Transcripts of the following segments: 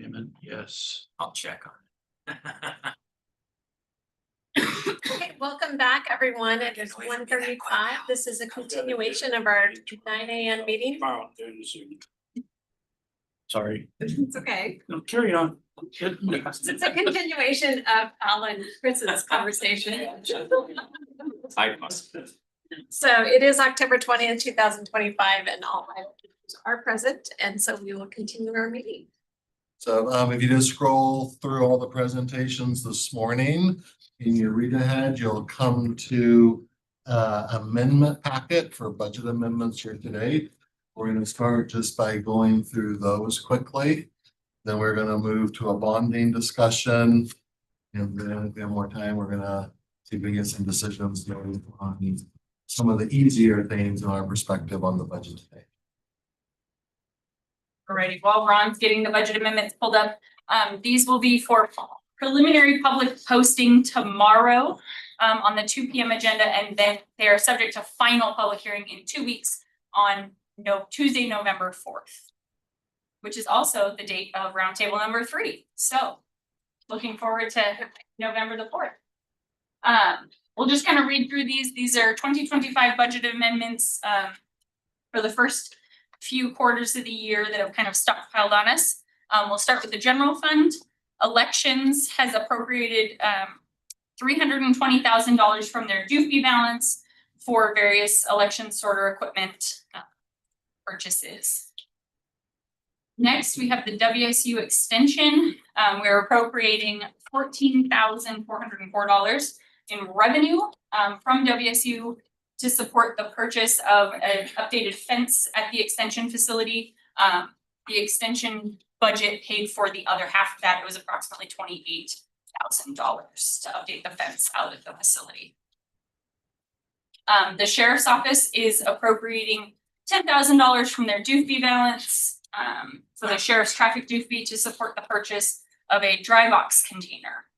Raymond, yes. I'll check on it. Okay, welcome back, everyone. It is 1:35. This is a continuation of our 9 a.m. meeting. Sorry. It's okay. No, carry on. It's a continuation of Alan and Chris's conversation. I must. So it is October 20th, 2025, and all my are present, and so we will continue our meeting. So if you just scroll through all the presentations this morning, in your read ahead, you'll come to amendment packet for budget amendments here today. We're going to start just by going through those quickly. Then we're going to move to a bonding discussion. And then if we have more time, we're going to see if we get some decisions made on some of the easier things in our perspective on the budget today. Alrighty, while Ron's getting the budget amendments pulled up, these will be for preliminary public posting tomorrow on the 2 p.m. agenda, and then they are subject to final public hearing in 2 weeks on Tuesday, November 4th, which is also the date of roundtable number 3. So looking forward to November the 4th. We'll just kind of read through these. These are 2025 budget amendments for the first few quarters of the year that have kind of stockpiled on us. We'll start with the general fund. Elections has appropriated $320,000 from their due fee balance for various election sorter equipment purchases. Next, we have the WSU extension. We're appropriating $14,404 in revenue from WSU to support the purchase of an updated fence at the extension facility. The extension budget paid for the other half of that. It was approximately $28,000 to update the fence out of the facility. The sheriff's office is appropriating $10,000 from their due fee balance for the sheriff's traffic due fee to support the purchase of a dry box container.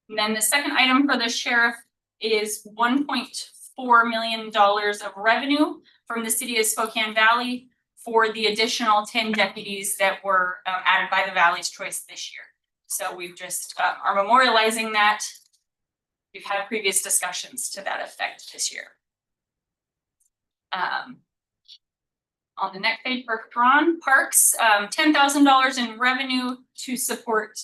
And then the second item for the sheriff is $1.4 million of revenue from the city of Spokane Valley for the additional 10 deputies that were added by the Valley's Choice this year. So we've just are memorializing that. We've had previous discussions to that effect this year. On the next page for Ron, Parks, $10,000 in revenue to support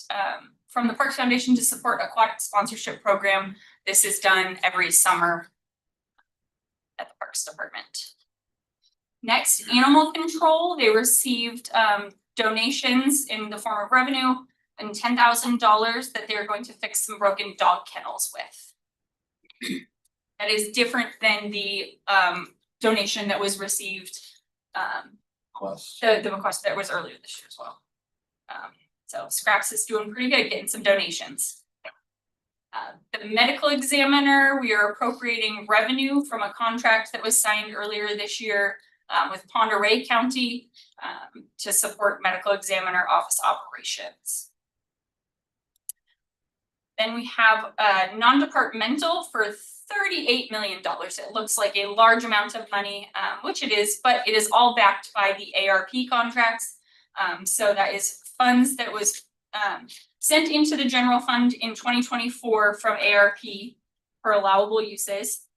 from the Parks Foundation to support aquatic sponsorship program. This is done every summer at the Parks Department. Next, animal control. They received donations in the form of revenue and $10,000 that they're going to fix some broken dog kennels with. That is different than the donation that was received, the request that was earlier this year as well. So Scraps is doing pretty good getting some donations. The medical examiner, we are appropriating revenue from a contract that was signed earlier this year with Pend Oreille County to support medical examiner office operations. Then we have non-departmental for $38 million. It looks like a large amount of money, which it is, but it is all backed by the ARP contracts. So that is funds that was sent into the general fund in 2024 from ARP for allowable uses,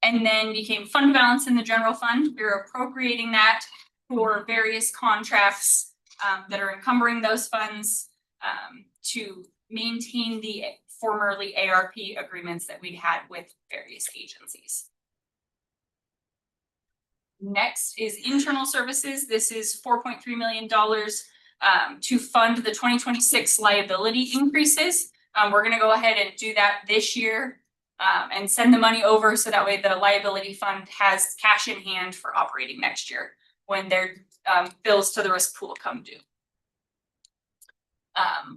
and then became fund balance in the general fund. We're appropriating that for various contracts that are encumbering those funds to maintain the formerly ARP agreements that we had with various agencies. Next is internal services. This is $4.3 million to fund the 2026 liability increases. We're going to go ahead and do that this year and send the money over so that way the liability fund has cash in hand for operating next year when their bills to the risk pool come due.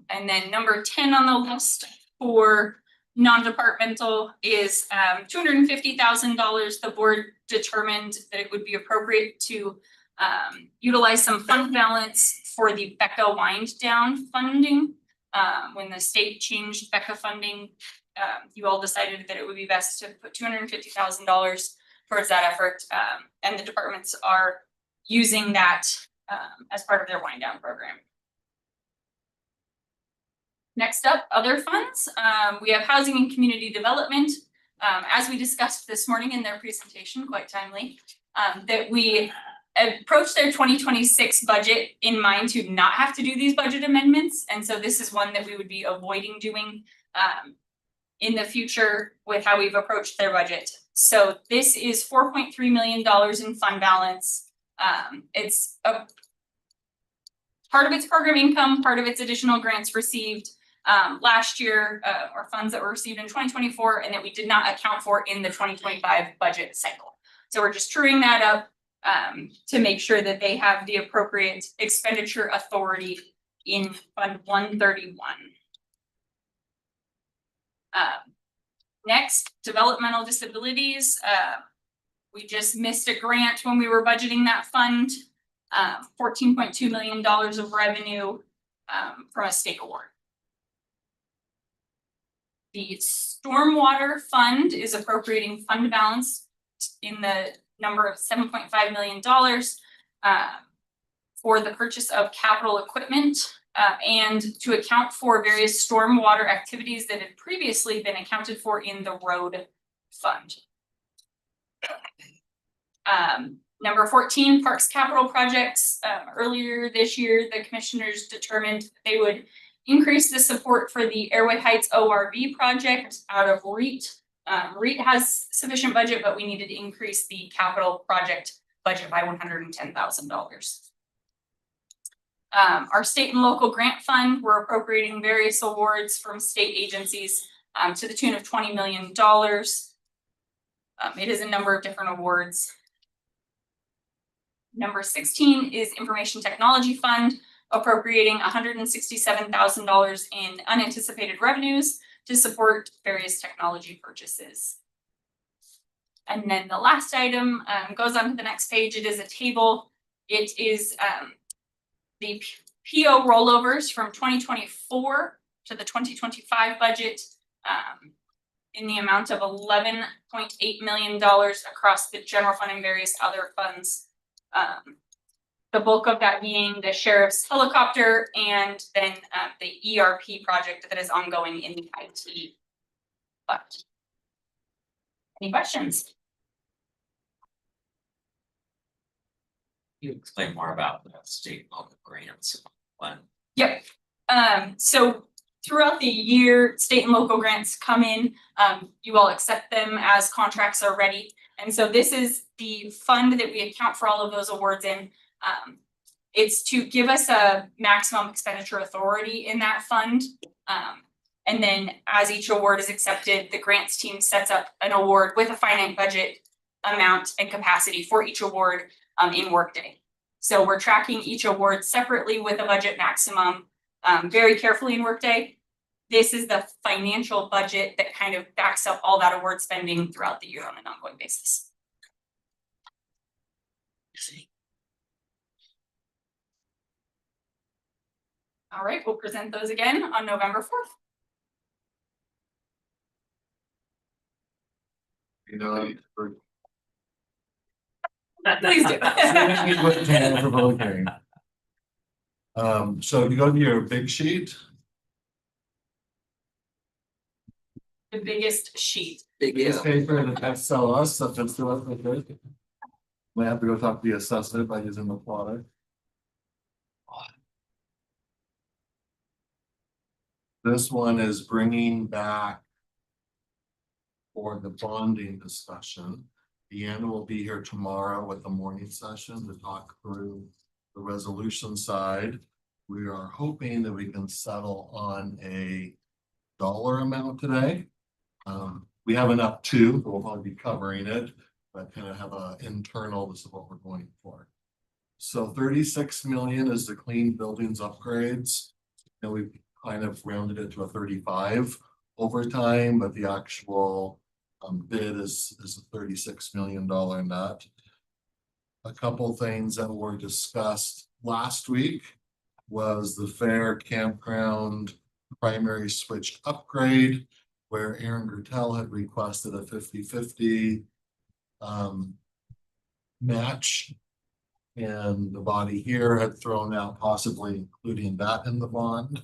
And then number 10 on the list for non-departmental is $250,000. The board determined that it would be appropriate to utilize some fund balance for the Becca wind down funding. When the state changed Becca funding, you all decided that it would be best to put $250,000 towards that effort, and the departments are using that as part of their wind down program. Next up, other funds. We have housing and community development. As we discussed this morning in their presentation, quite timely, that we approached their 2026 budget in mind to not have to do these budget amendments. And so this is one that we would be avoiding doing in the future with how we've approached their budget. So this is $4.3 million in fund balance. It's a part of its program income, part of its additional grants received last year, or funds that were received in 2024 and that we did not account for in the 2025 budget cycle. So we're just truing that up to make sure that they have the appropriate expenditure authority in Fund 131. Next, developmental disabilities. We just missed a grant when we were budgeting that fund. $14.2 million of revenue from a state award. The stormwater fund is appropriating fund balance in the number of $7.5 million for the purchase of capital equipment and to account for various stormwater activities that had previously been accounted for in the road fund. Number 14, Parks Capital Projects. Earlier this year, the commissioners determined they would increase the support for the Airway Heights ORV project out of REIT. REIT has sufficient budget, but we needed to increase the capital project budget by $110,000. Our state and local grant fund, we're appropriating various awards from state agencies to the tune of $20 million. It is a number of different awards. Number 16 is Information Technology Fund, appropriating $167,000 in unanticipated revenues to support various technology purchases. And then the last item goes on to the next page. It is a table. It is the PO rollovers from 2024 to the 2025 budget in the amount of $11.8 million across the general fund and various other funds. The bulk of that being the sheriff's helicopter and then the ERP project that is ongoing in the IT fund. Any questions? You explain more about the state and local grants when. Yep. So throughout the year, state and local grants come in. You all accept them as contracts are ready. And so this is the fund that we account for all of those awards in. It's to give us a maximum expenditure authority in that fund. And then as each award is accepted, the grants team sets up an award with a finite budget amount and capacity for each award in Workday. So we're tracking each award separately with a budget maximum very carefully in Workday. This is the financial budget that kind of backs up all that award spending throughout the year on an ongoing basis. All right, we'll present those again on November 4th. You know, for Please do. So if you go to your big sheet, The biggest sheet. this paper that has sell us, stuff that's still up with it. Might have to go talk to the assessor by using the plotter. This one is bringing back for the bonding discussion. Deanna will be here tomorrow with the morning session to talk through the resolution side. We are hoping that we can settle on a dollar amount today. We have an up to, but we'll probably be covering it, but kind of have a internal, this is what we're going for. So 36 million is the clean buildings upgrades. And we've kind of rounded it to a 35 over time, but the actual bid is a $36 million nut. A couple things that were discussed last week was the fair campground primary switch upgrade, where Aaron Gertel had requested a 50-50 match. And the body here had thrown out possibly including that in the bond.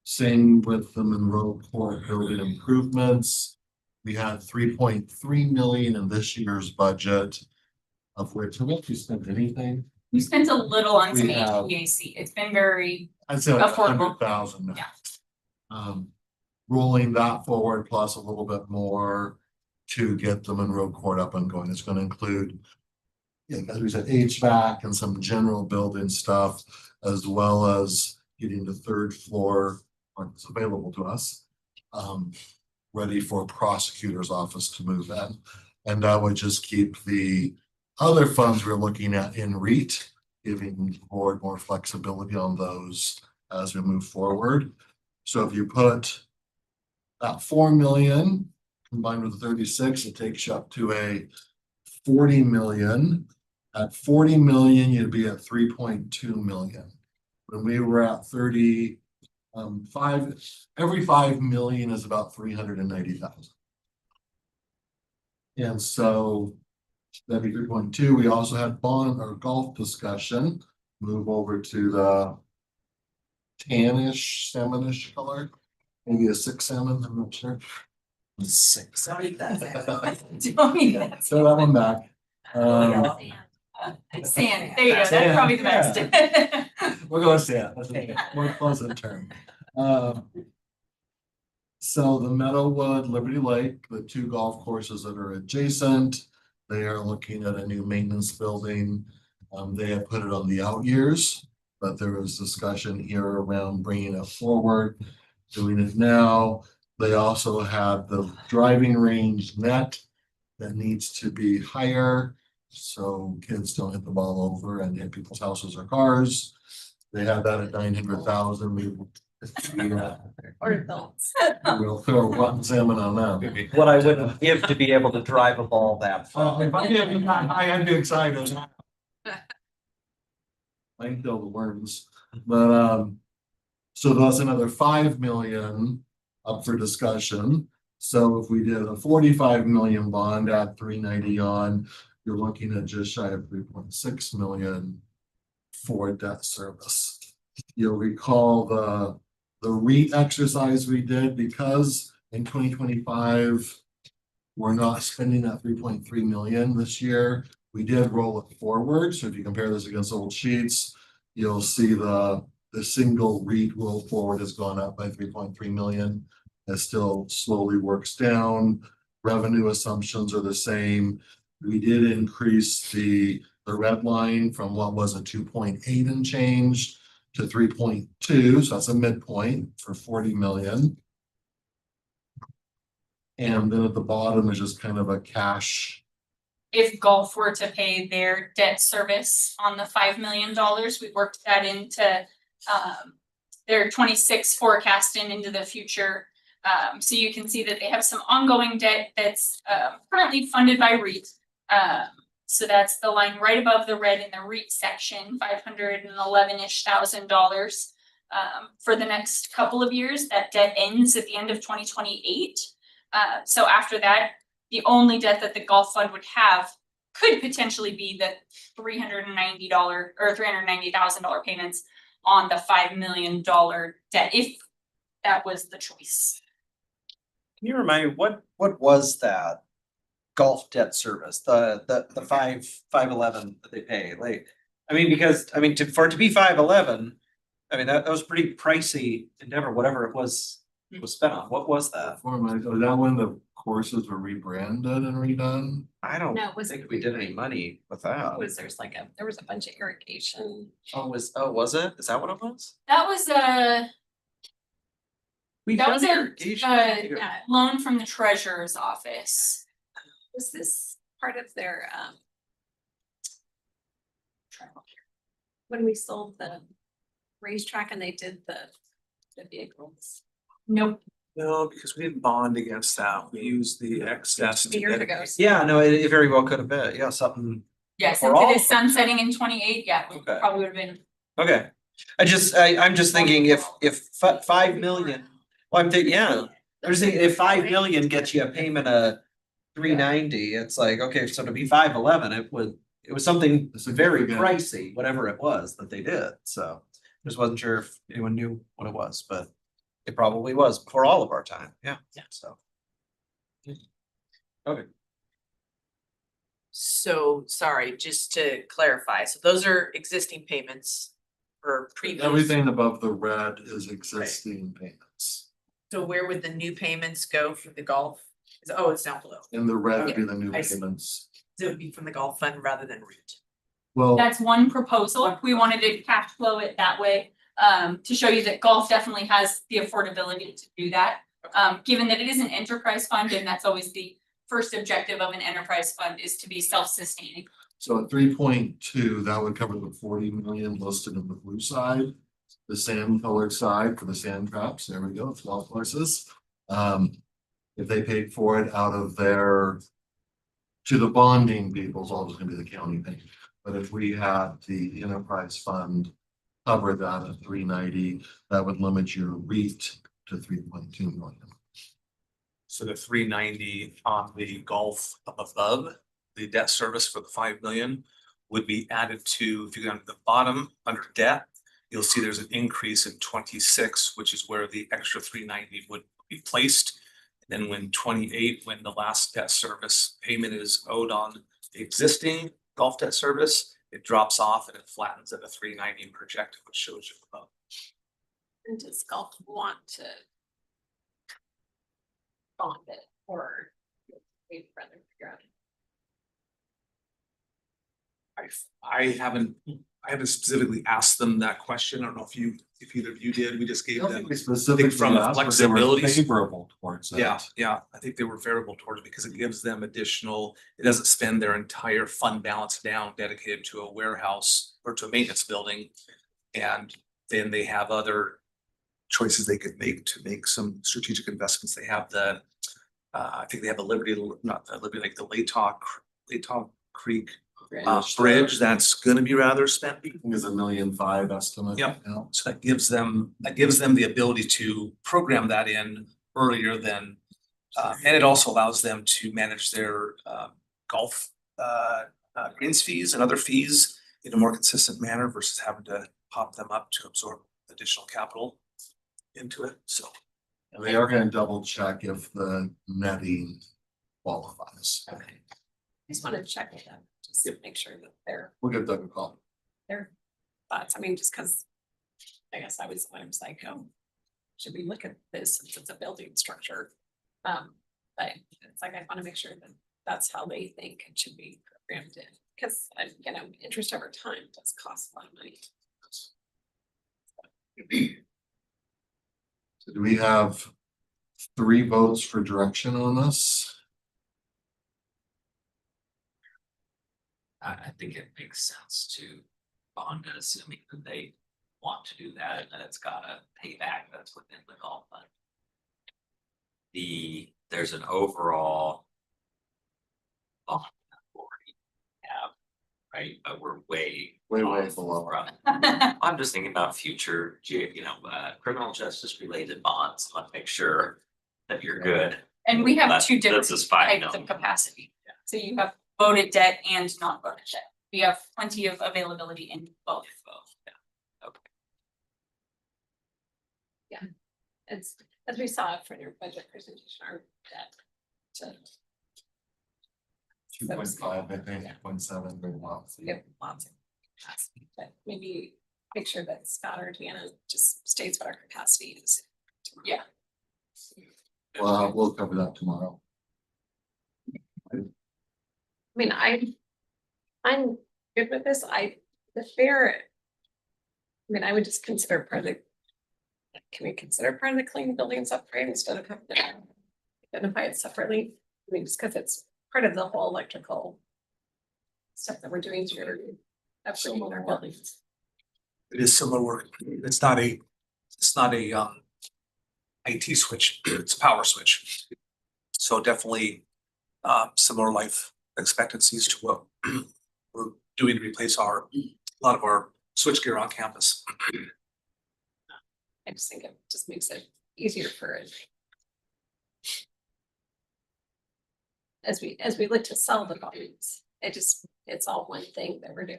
Same with the Monroe Court building improvements. We had 3.3 million in this year's budget. Of which, have we actually spent anything? We spent a little on some We have- HVAC. It's been very, I'd say like Affordable. 100,000. Yeah. Rolling that forward plus a little bit more to get the Monroe Court up and going. It's gonna include, yeah, as we said, HVAC and some general building stuff, as well as getting the third floor, when it's available to us, ready for prosecutor's office to move in. And that would just keep the other funds we're looking at in REIT, giving the board more flexibility on those as we move forward. So if you put that 4 million combined with the 36, it takes you up to a 40 million. At 40 million, you'd be at 3.2 million. When we were at 30, every 5 million is about 390,000. And so that'd be 3.2. We also had bond or golf discussion. Move over to the tannish, salmonish color, maybe a 6 salmon, I'm not sure. 6. sorry, that's it. Don't need that. Throw that one back. Sand, there you go. That's probably the best. We'll go with sand. That's a more pleasant term. So the Meadowwood, Liberty Lake, the 2 golf courses that are adjacent, they are looking at a new maintenance building. They have put it on the out years, but there was discussion here around bringing it forward, doing it now. They also have the driving range net that needs to be higher, so kids don't hit the ball over and hit people's houses or cars. They have that at 900,000. Or adults. We'll throw one salmon on them. What I wouldn't give to be able to drive a ball that far. If I did, I'd be excited. I can kill the worms, but so that's another 5 million up for discussion. So if we did a 45 million bond at 390 on, you're looking at just shy of 3.6 million for debt service. You'll recall the REIT exercise we did, because in 2025 we're not spending that 3.3 million this year. We did roll it forward. So if you compare this against old sheets, you'll see the single REIT roll forward has gone up by 3.3 million. It still slowly works down. Revenue assumptions are the same. We did increase the red line from what was a 2.8 and change to 3.2, so that's a midpoint for 40 million. And then at the bottom is just kind of a cash. If golf were to pay their debt service on the $5 million, we worked that into their 26 forecast and into the future. So you can see that they have some ongoing debt that's currently funded by REIT. So that's the line right above the red in the REIT section, $511,000-ish. For the next couple of years, that debt ends at the end of 2028. So after that, the only debt that the golf fund would have could potentially be the $390 or $390,000 payments on the $5 million debt, if that was the choice. Can you remind me, what was that golf debt service, the 511 that they pay? Like, I mean, because, I mean, for it to be 511, I mean, that was pretty pricey endeavor, whatever it was spent on. What was that? Was that when the courses were rebranded and redone? I don't No, it was- think we did any money with that. There was a bunch of irrigation. Was it? Is that what it was? That was a We've That done was a- irrigation. loan from the treasurer's office. Was this part of their, when we sold the racetrack and they did the vehicles? Nope. No, because we didn't bond against that. We used the excess. to Years get- ago. Yeah, no, it very well could have been, yeah, something. Yeah, For since all it of is them. sunsetting in 28, yeah, we Okay. probably would have been. Okay, I'm just thinking if 5 million, well, I'm thinking, yeah, I'm just thinking if 5 million gets you a payment of 390, it's like, okay, so to be 511, it would it was something It's a very good- pricey, whatever it was that they did, so. Just wasn't sure if anyone knew what it was, but it probably was before all of our time, yeah, so. Okay. So, sorry, just to clarify, so those are existing payments for previous. Everything above the red is existing payments. So where would the new payments go for the golf? Oh, it's down below. And the red would be the new I see. payments. So it would be from the golf fund rather than root. Well, That's one proposal. We wanted to cash flow it that way, to show you that golf definitely has the affordability to do that. Given that it is an enterprise fund, and that's always the first objective of an enterprise fund is to be self-sustaining. so at 3.2, that would cover the 40 million listed in the blue side. The sand colored side for the sand traps, there we go, it's golf courses. If they paid for it out of their. To the bonding people, it's all just gonna be the county thing, but if we had the enterprise fund. Cover that at 390, that would limit your REIT to 3.2 million. So the 390 on the golf up above, the debt service for the 5 million would be added to, if you go down to the bottom under debt, you'll see there's an increase in 26, which is where the extra 390 would be placed. Then when 28, when the last debt service payment is owed on the existing golf debt service, it drops off and it flattens at a 390 projected, which shows you above. And does golf want to bond it or we'd rather figure out? I haven't specifically asked them that question. I don't know if either of you did. We just I gave don't them. think we specifically from a asked, but they were flexibility- favorable towards it. Yeah, I think they were variable towards it because it gives them additional, it doesn't spend their entire fund balance down dedicated to a warehouse or to a maintenance building. And then they have other choices they could make to make some strategic investments. They have the, I think they have the Liberty, not the Liberty, like the Latah Creek bridge that's gonna be rather spent. I think it's $1.5 million estimate. Yep. You know. So that gives them the ability to program that in earlier than, and it also allows them to manage their golf greens fees and other fees in a more consistent manner versus having to pop them up to absorb additional capital into it, so. And they are gonna double check if the netting qualifies. Okay. I just wanted to check with them, just to make sure that they're We'll give Doug a call. their thoughts. I mean, just because I guess I was like, oh, should we look at this since it's a building structure? But it's like, I want to make sure that that's how they think it should be programmed in, because interest over time does cost a lot of money. So do we have 3 votes for direction on this? I think it makes sense to bond it, assuming that they want to do that, and that it's gotta pay back, that's within the golf fund. There's an overall bond authority have, right, but we're way. Way off below. from it. I'm just thinking about future, criminal justice related bonds, let's make sure that you're good. And we have That- two different that's just fine, types no. of capacity. So you have voted debt and non-voted debt. We have plenty of availability in both. It's, as we saw from your budget presentation, our debt to 2.5, I think, 0.7, very well. give lots of capacity, but maybe make sure that Scott or Deanna just states what our capacity is. Yeah. Well, we'll cover that tomorrow. I mean, I'm good with this. The fair. I mean, I would just consider part of the. Can we consider part of the clean buildings upgrade instead of having to identify it separately? I mean, just because it's part of the whole electrical. Stuff that we're doing here, upgrading our buildings. It is similar work. It's not a IT switch, it's a power switch. So definitely similar life expectancies to what we're doing to replace a lot of our switchgear on campus. I just think it just makes it easier for it. As we look to sell the volumes, it's all one thing that we're doing.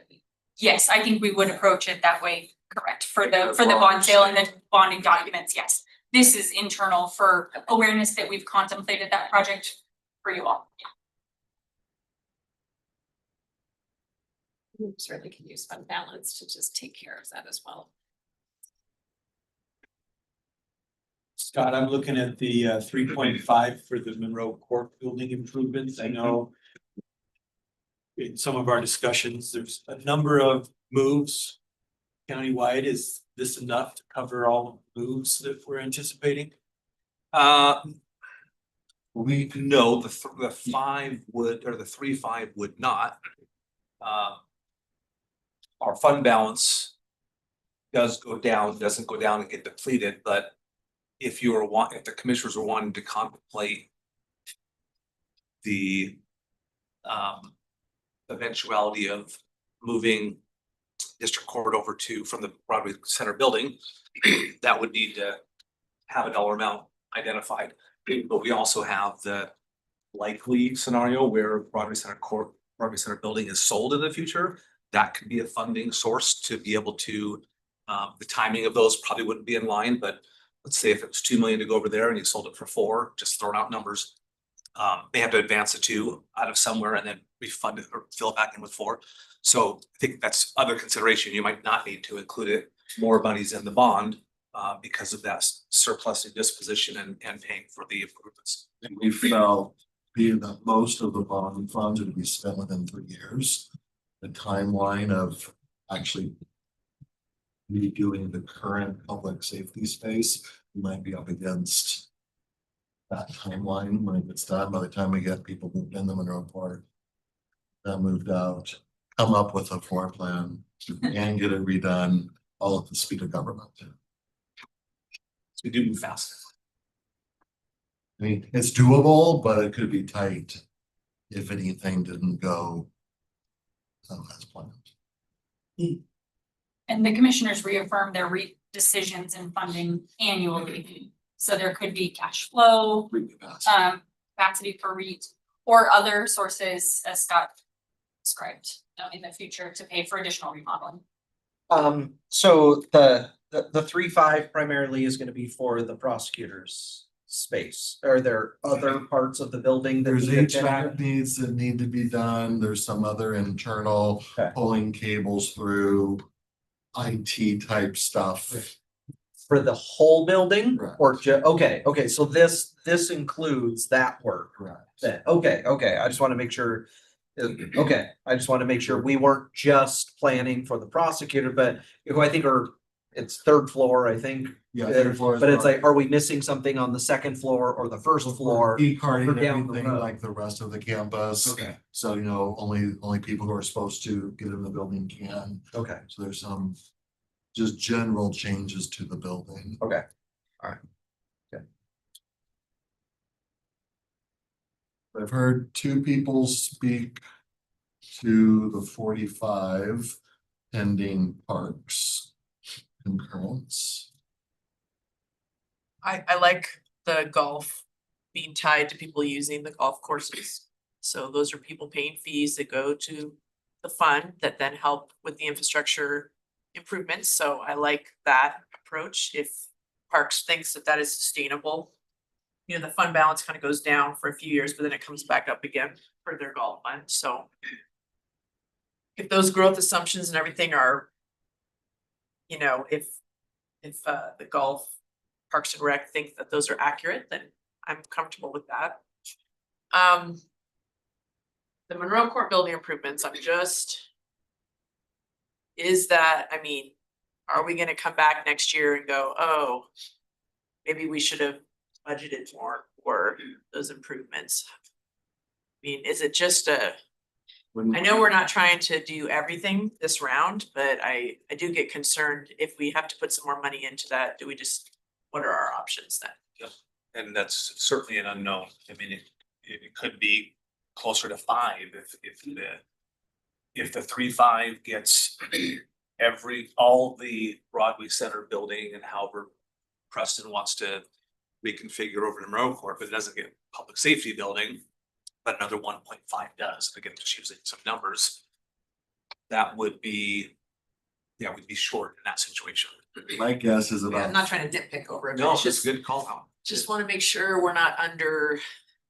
Yes, I think we would approach it that way, correct, for the bond sale and the bonding documents, yes. This is internal for awareness that we've contemplated that project for you all. We certainly can use fund balance to just take care of that as well. Scott, I'm looking at the 3.5 for the Monroe Court building improvements. I know in some of our discussions, there's a number of moves countywide. Is this enough to cover all the moves that we're anticipating? We know the 5 would, or the 3.5 would not. Our fund balance doesn't go down and get depleted, but if if the commissioners were wanting to contemplate the eventuality of moving district court over from the Broadway Center building, that would need to have a dollar amount identified. But we also have the likely scenario where Broadway Center building is sold in the future. That could be a funding source to be able to, the timing of those probably wouldn't be in line, but let's say if it was 2 million to go over there and you sold it for 4, just throwing out numbers. They have to advance the 2 out of somewhere and then refund it or fill it back in with 4. So I think that's other consideration. You might not need to include it, more monies in the bond because of that surplus in disposition and paying for the improvements. And we felt being that most of the bond funds would be spent within 3 years. The timeline of actually redoing the current public safety space, we might be up against that timeline when it gets done. By the time we get people moved in the Monroe Court, that moved out, come up with a floor plan and get it redone, all at the speed of government. So we do move fast. I mean, it's doable, but it could be tight if anything didn't go as planned. And the commissioners reaffirmed their decisions and funding annually. So there could be cash flow, capacity for REIT or other sources, as Scott described, in the future to pay for additional remodeling. So the 3.5 primarily is gonna be for the prosecutor's space. Are there other parts of the building that? There's need HVAC needs that need to be done. There's some other internal Okay. pulling cables through IT type stuff. For the whole building Correct. or okay, so this includes that work. Correct. Then, okay, I just wanna make sure. Okay, I just wanna make sure we weren't just planning for the prosecutor, but who I think it's 3rd floor, I think. Yeah. third floor is But it's fine. like, are we missing something on the 2nd floor or the 1st floor? E-carding or and down the everything road. like the rest of the campus. Okay. So, only people who are supposed to get in the building can. Okay, So there's some just general changes to the building. okay, all right. I've heard 2 people speak to the 45 pending parks concurrence. I like the golf being tied to people using the golf courses. So those are people paying fees that go to the fund that then help with the infrastructure improvements. So I like that approach. If Parks thinks that that is sustainable, the fund balance kind of goes down for a few years, but then it comes back up again for their golf fund. So if those growth assumptions and everything are, if the golf Parks and Rec think that those are accurate, then I'm comfortable with that. The Monroe Court building improvements, are we gonna come back next year and go, oh, maybe we should have budgeted more for those improvements? Is it just I know we're not trying to do everything this round, but I do get concerned if we have to put some more money into that, what are our options then? And that's certainly an unknown. It could be closer to 5 if the 3.5 gets all the Broadway Center building and however Preston wants to reconfigure over to Monroe Court, but it doesn't get public safety building. but another 1.5 does, again, just using some numbers. That would be, yeah, we'd be short in that situation. My guess is Yeah, I'm about, not trying to nitpick over it, but No, it's it's just, good call out. just wanna make sure we're not under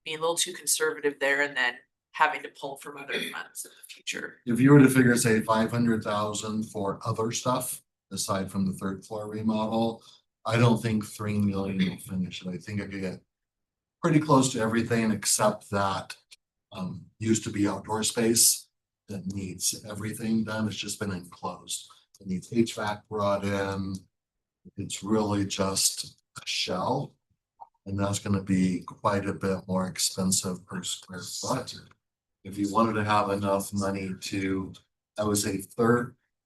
being a little too conservative there and then having to pull from other funds in the future. if you were to figure, say, 500,000 for other stuff, aside from the third floor remodel, I don't think 3 million will finish it. I think I could get pretty close to everything except that used to be outdoor space that needs everything done. It's just been enclosed. It needs HVAC brought in. It's really just a shell. And that's gonna be quite a bit more expensive per square foot. If you wanted to have enough money to, I would say,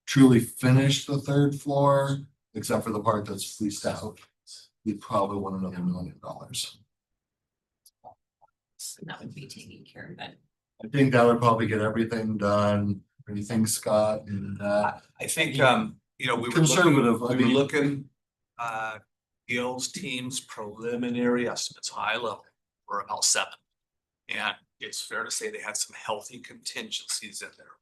truly finish the third floor, except for the part that's leased out, you'd probably want another $1 million. So that would be taking care of it. I think that would probably get everything done. What do you think, Scott? And I think, you know, we were Conservative, looking, I we were mean- looking, Gil's team's preliminary estimates, high level, were about 7. And it's fair to say they had some healthy contingencies in there.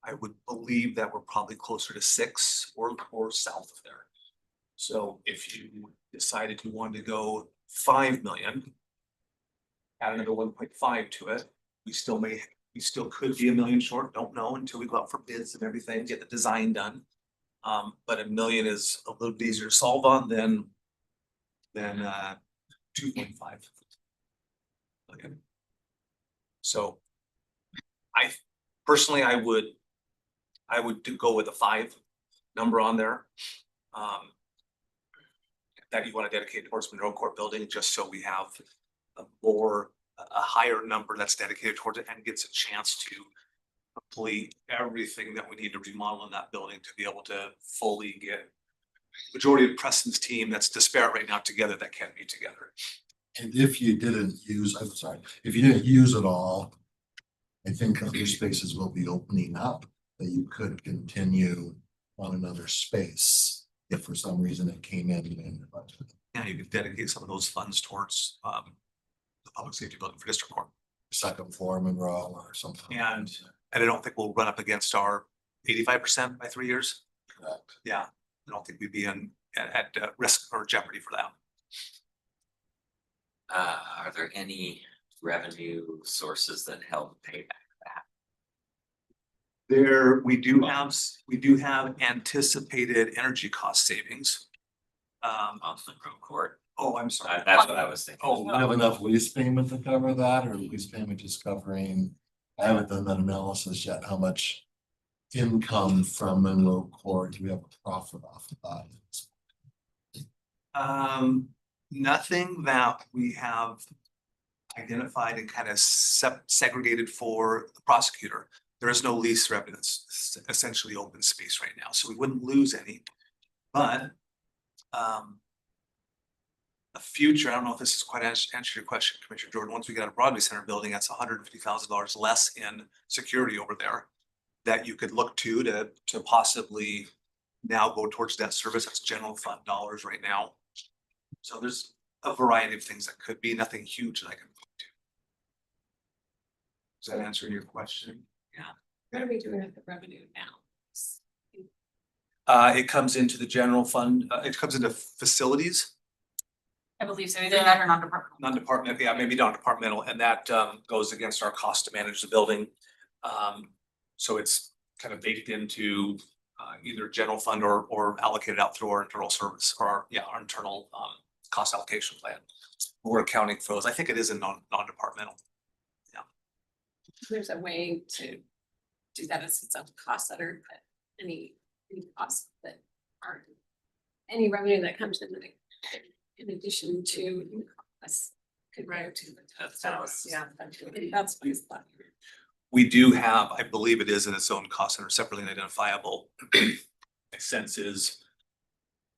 I would believe that we're probably closer to 6 or south of there. So if you decided you wanted to go 5 million, add another 1.5 to it, we still could be $1 million short, don't know until we go out for bids and everything, get the design done. But $1 million is a little bit easier to solve on than 2.5 million. So I would go with a 5 number on there. That you want to dedicate towards Monroe Court building, just so we have a higher number that's dedicated towards it and gets a chance to complete everything that we need to remodel in that building to be able to fully get majority of Preston's team that's disparate right now together that can be together. And if you didn't use, I'm sorry, if you didn't use it all, I think other spaces will be opening up that you could continue on another space. If for some reason it came in your budget. Yeah, you could dedicate some of those funds towards the public safety building for district court. Second floor Monroe or something. And I don't think we'll run up against our 85% by 3 years. Correct. Yeah, I don't think we'd be at risk or jeopardy for that. Are there any revenue sources that help pay back that? We do have anticipated energy cost savings. On Monroe Court? Oh, I'm sorry. That's what I was thinking. Oh, Do you have enough lease payment to cover that, or lease payment just covering? I haven't done that analysis yet, how much income from Monroe Court do we have a profit off of that? Nothing that we have identified and kind of segregated for the prosecutor. There is no lease revenue. It's essentially open space right now, so we wouldn't lose any. But a future, I don't know if this is quite answer your question, Commissioner Jordan. Once we get a Broadway Center building, that's $150,000 less in security over there that you could look to possibly now go towards debt service. That's general fund dollars right now. So there's a variety of things that could be, nothing huge that I can point to. Does that answer your question? What are we doing with the revenue now? It comes into the general fund, it comes into facilities, I believe so, either that or non-departmental. non-department, yeah, maybe non-departmental, and that goes against our cost to manage the building. So it's kind of baked into either general fund or allocated out through our internal service or our internal cost allocation plan. We're accounting for those. I think it is a non-departmental. There's a way to do that as its own cost center, but any costs that aren't, any revenue that comes in addition to us could go to the. That's- Yeah, that's what it's like. We do have, I believe it is in its own cost center, separately identifiable. My sense is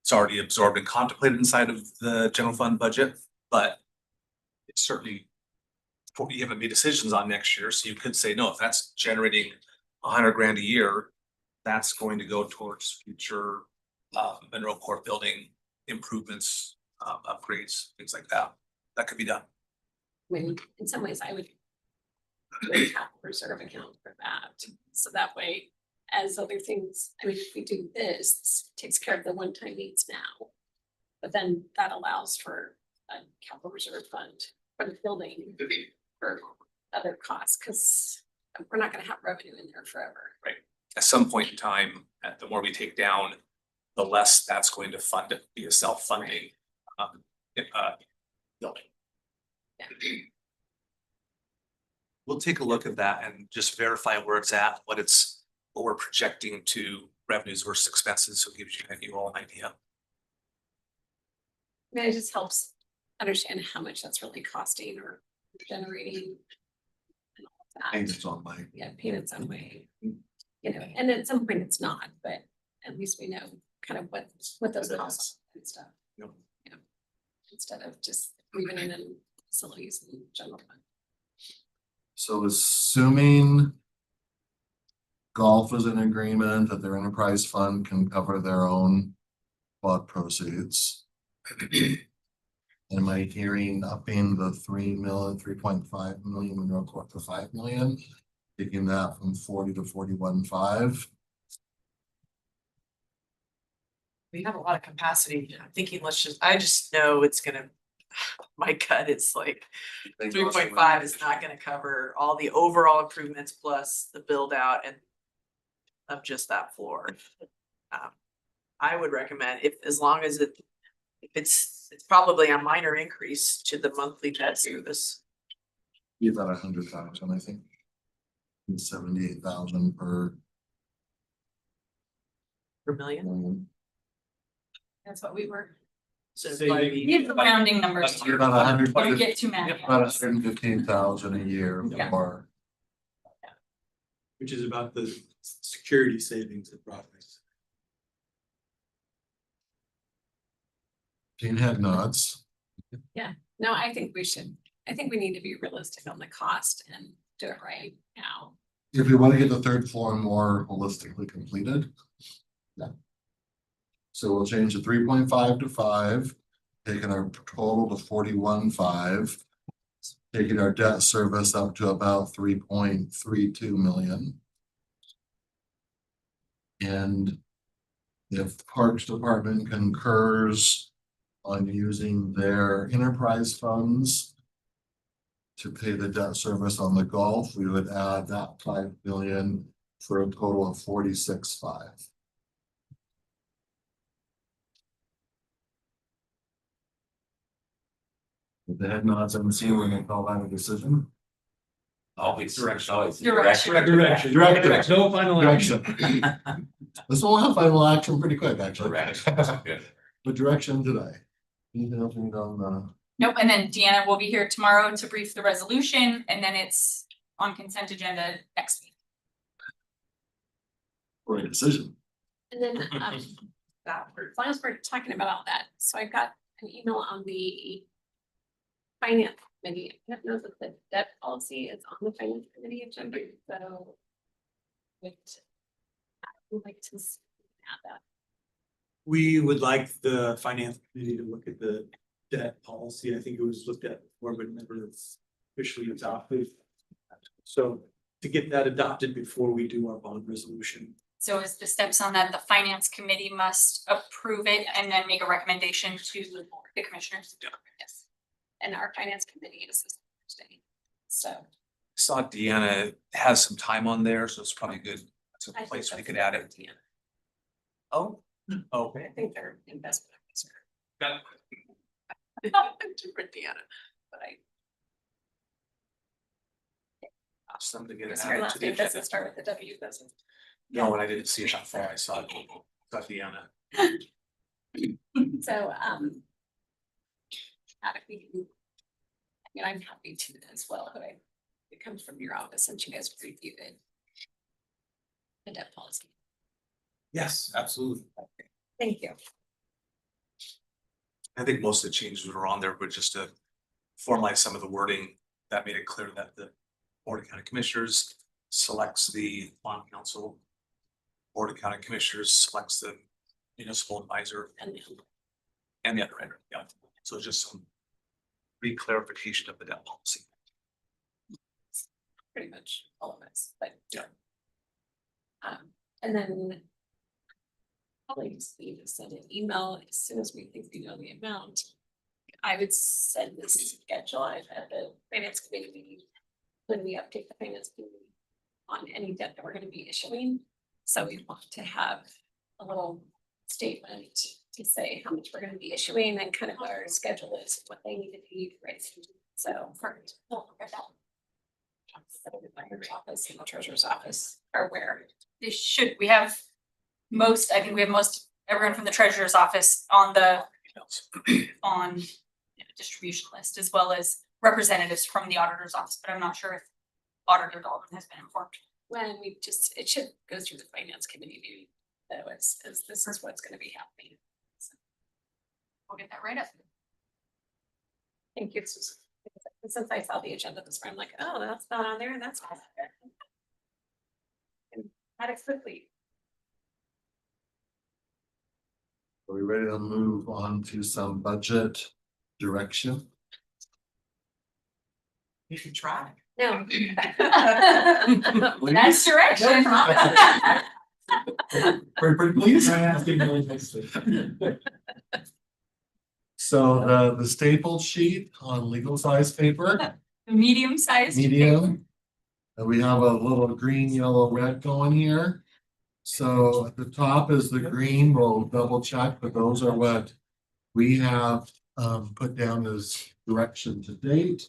it's already absorbed and contemplated inside of the general fund budget, but it's certainly you haven't made decisions on next year, so you could say, no, if that's generating $100,000 a year, that's going to go towards future Monroe Court building improvements, upgrades, things like that. that could be done. I mean, in some ways I would do a capital reserve account for that, so that way, as other things, I mean, if we do this takes care of the one-time needs now. But then that allows for a capital reserve fund for the building for other costs, because we're not gonna have revenue in there forever. At some point in time, the more we take down, the less that's going to fund it, be a self-funding building. We'll take a look at that and just verify where it's at, what we're projecting to revenues versus expenses, so it gives you all an idea. I mean, it just helps understand how much that's really costing or generating. And all of that. Payments on my. Yeah, payments on way. You know, and at some point it's not, but at least we know kind of what those costs are and stuff. Yep. You know, instead of just leaving it in facilities and general fund. So assuming golf is in agreement that their enterprise fund can cover their own bought proceeds. Am I hearing upping the 3.5 million Monroe Court to 5 million? Taking that from 40 to 41.5. We have a lot of capacity. I'm thinking, I just know it's gonna, my gut is like 3.5 is not gonna cover all the overall improvements plus the build out and of just that floor. I would recommend as long as it's probably a minor increase to the monthly debt service. Be about 100,000, I think. 78,000 per million. million. That's what we were, So Saving. like, give the rounding numbers. You're about 100. Don't get too mad. About 115,000 a year Yeah. more. Which is about the security savings of properties. Gene head nods. No, I think we need to be realistic on the cost and do it right now. If we want to get the third floor more holistically completed. Yeah. So we'll change the 3.5 to 5, taking our total to 41.5. Taking our debt service up to about 3.32 million. And if the Parks Department concurs on using their enterprise funds to pay the debt service on the golf, we would add that 5 million for a total of 46.5. With the head nods, I'm assuming we're gonna call that a decision. Always direction, always. Direction. Direction. Direction. No final action. Direction. This will have final action pretty quick, actually. Direction. Good. The direction today. Anything else we need on the? Nope, and then Deanna will be here tomorrow to brief the resolution, and then it's on consent agenda next week. For a decision. And then, that, as long as we're talking about all that, so I got an email on the finance committee. I don't know that the debt policy is on the finance committee agenda, so. I would like to add that. We would like the finance committee to look at the debt policy. I think it was looked at before, but never officially adopted. So to get that adopted before we do our bond resolution. So is the steps on that, the finance committee must approve it and then make a recommendation to the commissioners? Yes. And our finance committee is this Thursday, so. Saw Deanna has some time on there, so it's probably good. It's a I think place we that's could add it. important. Oh, I think they're investment officer. got it. different Deanna. But I, Ask them to get it because your added to last the name doesn't agenda. start with a W, does it? No, and I didn't see it that far. I saw it. Saw Deanna. So, how do we, I mean, I'm happy to as well, but it comes from your office since you guys reviewed it. The debt policy. Yes, absolutely. Thank you. I think most of the changes were on there, but just to formalize some of the wording that made it clear that the Board of County Commissioners selects the bond council. Board of County Commissioners selects the municipal advisor And and the underwriter, yeah. So just some reclarification of the debt policy. Pretty much all of us, but. Yeah. And then. Probably just need to send an email as soon as we think we know the amount. I would send this schedule out at the finance committee meeting. When we update the finance committee on any debt that we're gonna be issuing. So we want to have a little statement to say how much we're gonna be issuing and kind of what our schedule is, what they need to be, right? So for. The finance office and the treasurer's office are aware. We have most, I think we have most, everyone from the treasurer's office on the, on distribution list, as well as representatives from the auditor's office, but I'm not sure if Auditor Dalton has been informed. When we just, it should go through the finance committee meeting. So this is what's gonna be happening. So, We'll get that right up. thank you. Since I saw the agenda this morning, I'm like, oh, that's not on there, and that's not on there. And had it quickly. Are we ready to move on to some budget direction? You should try. No. That's direction. Pretty please. So the stapled sheet on legal size paper, Medium sized. medium. And we have a little green, yellow, red going here. So at the top is the green, we'll double check, but those are what we have put down as direction to date.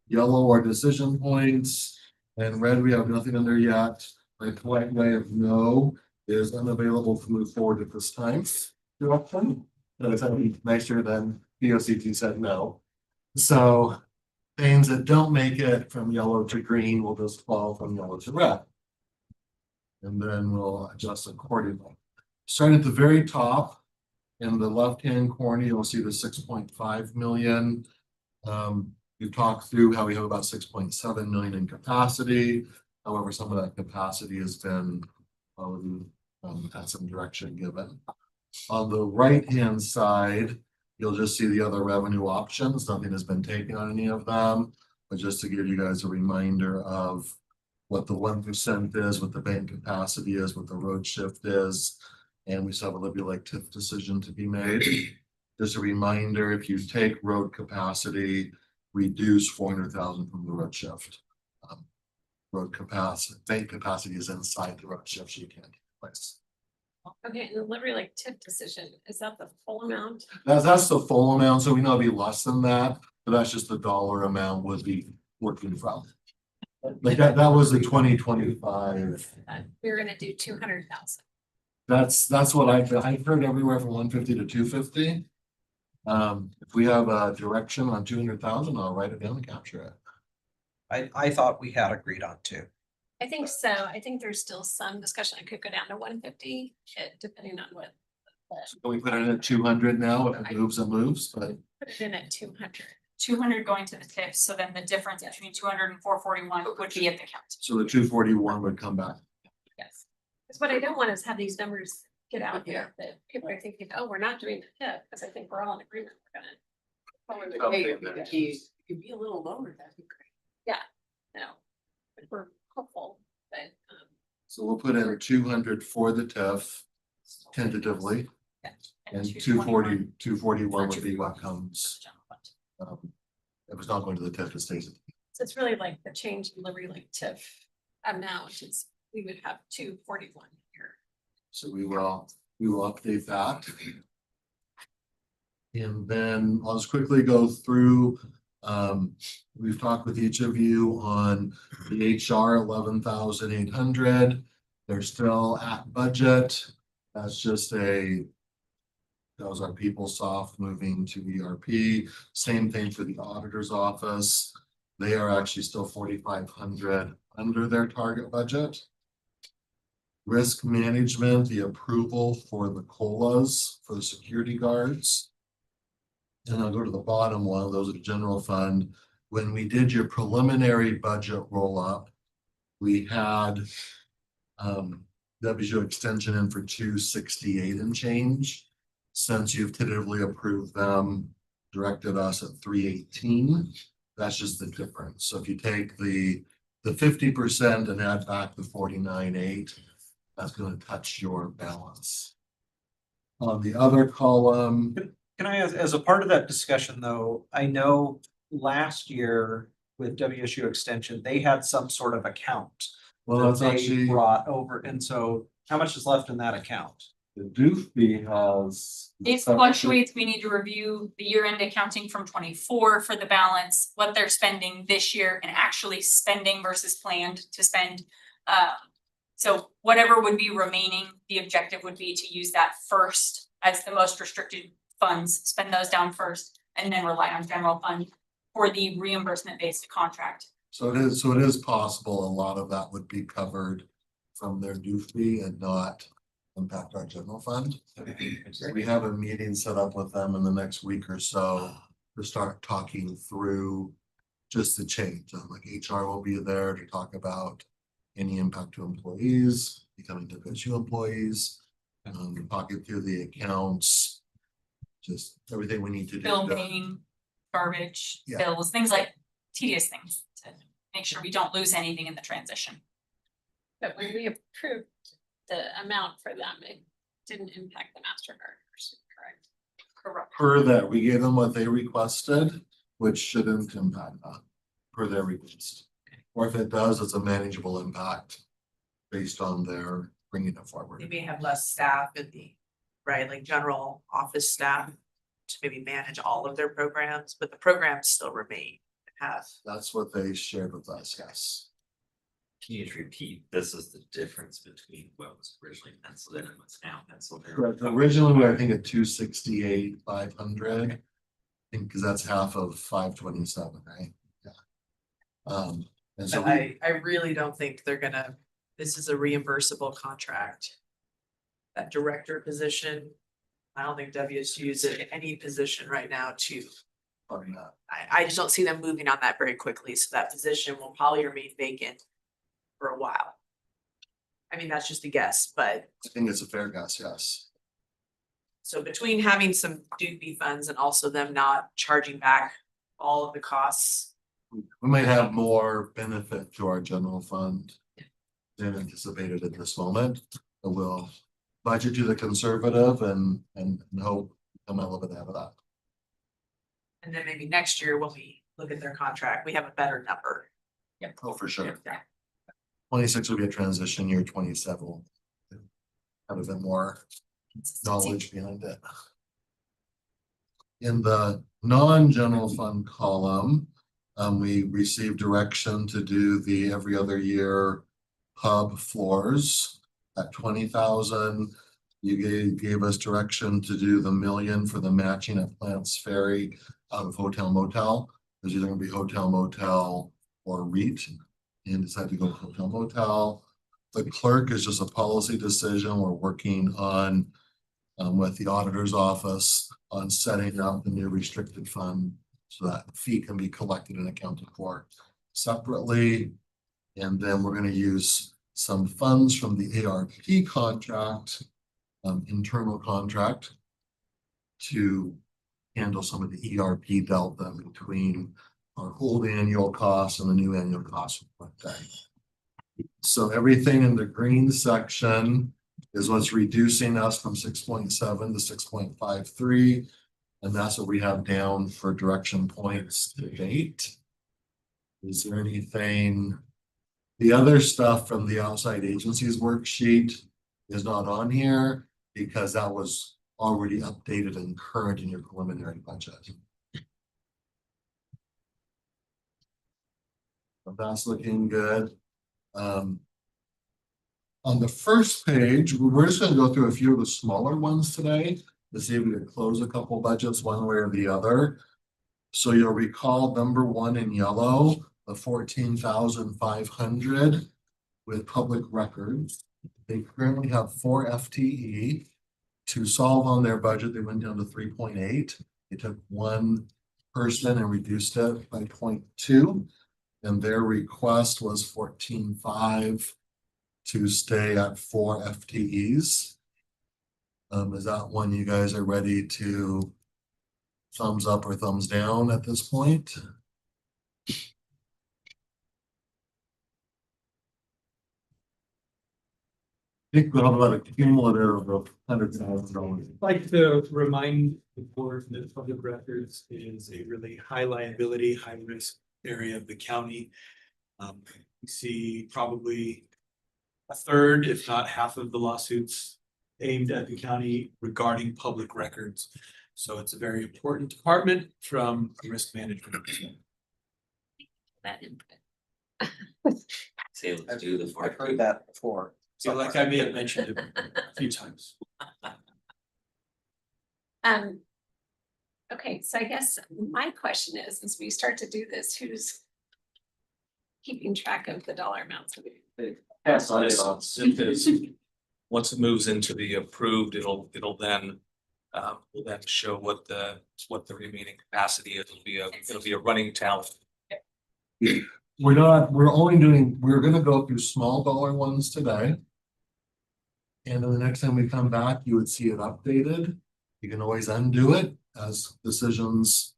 Yellow are decision points, and red, we have nothing under yet. My polite way of no is unavailable to move forward at this time. Direction, that's nicer than VOCT said no. So things that don't make it from yellow to green will just fall from yellow to red. And then we'll adjust accordingly. Starting at the very top, in the left-hand corner, you'll see the 6.5 million. We've talked through how we have about 6.7 million in capacity. However, some of that capacity has been had some direction given. On the right-hand side, you'll just see the other revenue options. Nothing has been taken on any of them, but just to give you guys a reminder of what the 1% is, what the bank capacity is, what the road shift is. And we still have a Libby Lake TIF decision to be made. Just a reminder, if you take road capacity, reduce 400,000 from the road shift. Road capacity, bank capacity is inside the road shift, so you can't take place. Okay, and the Liberty Lake TIF decision, is that the full amount? That's the full amount, so we know it'll be less than that, but that's just the dollar amount would be working from. Like that was the 2025. We were gonna do 200,000. That's what I've heard everywhere from 150 to 250. If we have a direction on 200,000, I'll write it down and capture it. I thought we had agreed on two. I think so. I think there's still some discussion. I could go down to 150, depending on what. Can we put it at 200 now? If it moves, it moves, but Put it in at 200. 200 going to the TIF, so then the difference between 200 and 441 would be at the county. so the 241 would come back. Yes. Because what I don't want is have these numbers get out here that people are thinking, oh, we're not doing the TIF, because I think we're all in agreement. We're gonna. It could be a little lower, that'd be great. No, but we're hopeful, but, So we'll put in 200 for the TIF tentatively, and 240, 241 would be what comes. If it's not going to the TIF, it stays. so it's really like the change in Liberty Lake TIF amount is, we would have 241 here. So we will update that. And then I'll just quickly go through, we've talked with each of you on the HR 11,800. They're still at budget. That's just that was our PeopleSoft moving to ERP. Same thing for the auditor's office. They are actually still 4,500 under their target budget. Risk management, the approval for the COLAs for the security guards. And I'll go to the bottom one, those are the general fund. When we did your preliminary budget roll up, we had WGO extension in for 268 and change. Since you've tentatively approved them, directed us at 318. That's just the difference. So if you take the 50% and add back the 49.8, that's gonna touch your balance. On the other column, Can I, as a part of that discussion though, I know last year with WSU Extension, they had some sort of account. well, that that's they actually, brought over, and so how much is left in that account? the Doofy has. It fluctuates. We need to review the year-end accounting from 24 for the balance, what they're spending this year and actually spending versus planned to spend. So whatever would be remaining, the objective would be to use that first as the most restricted funds, spend those down first, and then rely on general fund for the reimbursement-based contract. So it is possible a lot of that would be covered from their Doofy and not impact our general fund. We have a meeting set up with them in the next week or so to start talking through just the change. Like HR will be there to talk about any impact to employees, becoming WSU employees, talking through the accounts, just everything we need to do. Bill paying, garbage, Yeah. bills, things like tedious things to make sure we don't lose anything in the transition. But when we approved the amount for them, it didn't impact the MasterCarders, correct? Correct. Per that, we gave them what they requested, which shouldn't impact that per their request. Or if it does, it's a manageable impact based on their bringing it forward. They may have less staff in the, right, like general office staff to maybe manage all of their programs, but the programs still remain and have. That's what they shared with us, yes. Can you just repeat, this is the difference between what was originally penciled in and what's now penciled in? Correct. Originally, we were, I think, at 268, 500. I think, because that's half of 527, right? Yeah. And so But I really don't think they're gonna, this is a reimbursable contract. That director position, I don't think WSU is in any position right now to, probably not. I just don't see them moving on that very quickly, so that position will probably remain vacant for a while. I mean, that's just a guess, but I think it's a fair guess, yes. so between having some doobie funds and also them not charging back all of the costs. We might have more benefit to our general fund than anticipated at this moment, but we'll budget to the conservative and hope come a little bit out of that. And then maybe next year when we look at their contract, we have a better number. Oh, for sure. Yeah. 26 will be a transition year, 27 will have a bit more knowledge behind it. In the non-general fund column, we received direction to do the every other year hub floors at 20,000. You gave us direction to do the $1 million for the matching at Plants Ferry out of Hotel Motel. There's either gonna be Hotel Motel or REIT, and decided to go with Hotel Motel. The clerk is just a policy decision. We're working on with the auditor's office on setting up the new restricted fund so that fee can be collected and accounted for separately. And then we're gonna use some funds from the ARP contract, internal contract, to handle some of the ERP delta between our old annual costs and the new annual costs. So everything in the green section is what's reducing us from 6.7 to 6.53. And that's what we have down for direction points to date. Is there anything? The other stuff from the outside agencies worksheet is not on here because that was already updated and current in your preliminary budget. But that's looking good. On the first page, we're just gonna go through a few of the smaller ones today to see if we could close a couple budgets one way or the other. So you'll recall number one in yellow, the 14,500 with public records. They currently have 4 FTE. To solve on their budget, they went down to 3.8. They took one person and reduced it by 0.2. And their request was 14.5 to stay at 4 FTEs. Is that one you guys are ready to thumbs up or thumbs down at this point? I think we'll have about a cumulative of $100,000. I'd like to remind the board that public records is a really high liability, high risk area of the county. We see probably a third, if not half of the lawsuits aimed at the county regarding public records. So it's a very important department from a risk management perspective. That input. Say, let's do the I've 42. heard that before. So like I may have mentioned it a few times. Okay, so I guess my question is, as we start to do this, who's keeping track of the dollar amounts? Yes, it is. Once it moves into the approved, it'll then will then show what the remaining capacity is. It'll be a running tally. We're gonna go through small dollar ones today. And then the next time we come back, you would see it updated. You can always undo it as decisions,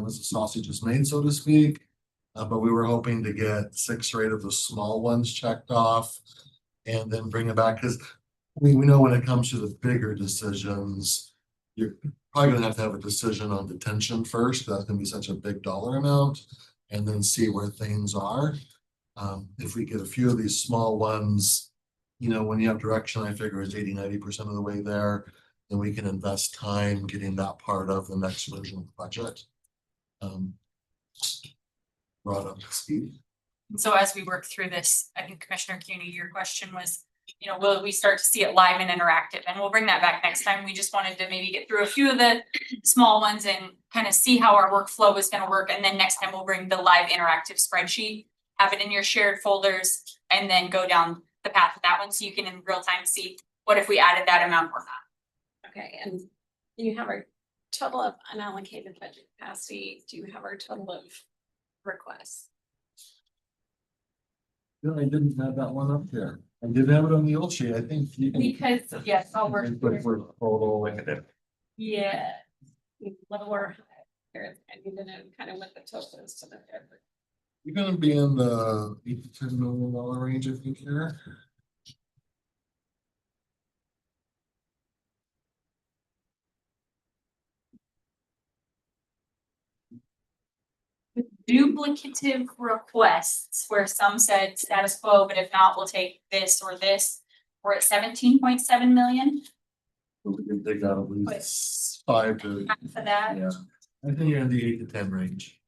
as the sausage is made, so to speak. But we were hoping to get 6 or 8 of the small ones checked off and then bring it back, because we know when it comes to the bigger decisions, you're probably gonna have to have a decision on detention first. That's gonna be such a big dollar amount, and then see where things are. If we get a few of these small ones, when you have direction, I figure it's 80–90% of the way there, then we can invest time getting that part of the next version of the budget. Brought up to speed. So as we work through this, I think Commissioner CUNY, your question was, will we start to see it live and interactive? And we'll bring that back next time. We just wanted to maybe get through a few of the small ones and kind of see how our workflow is gonna work. And then next time we'll bring the live interactive spreadsheet, have it in your shared folders, and then go down the path of that one, so you can in real time see what if we added that amount or not. Okay, and you have our total of unallocated budget capacity. Do you have our total of requests? No, I didn't have that one up there. I did have it on the old sheet. I think you can. Because, yes, I'll work. But for total. Yeah. Lower, higher, I need to know kind of what the total is to the fair. You're gonna be in the $8 to $10 million range, I think, here. Duplicative requests where some said status quo, but if not, we'll take this or this. We're at 17.7 million We can dig out at least 5 to, for that. yeah. I think you're in the 8 to 10 range.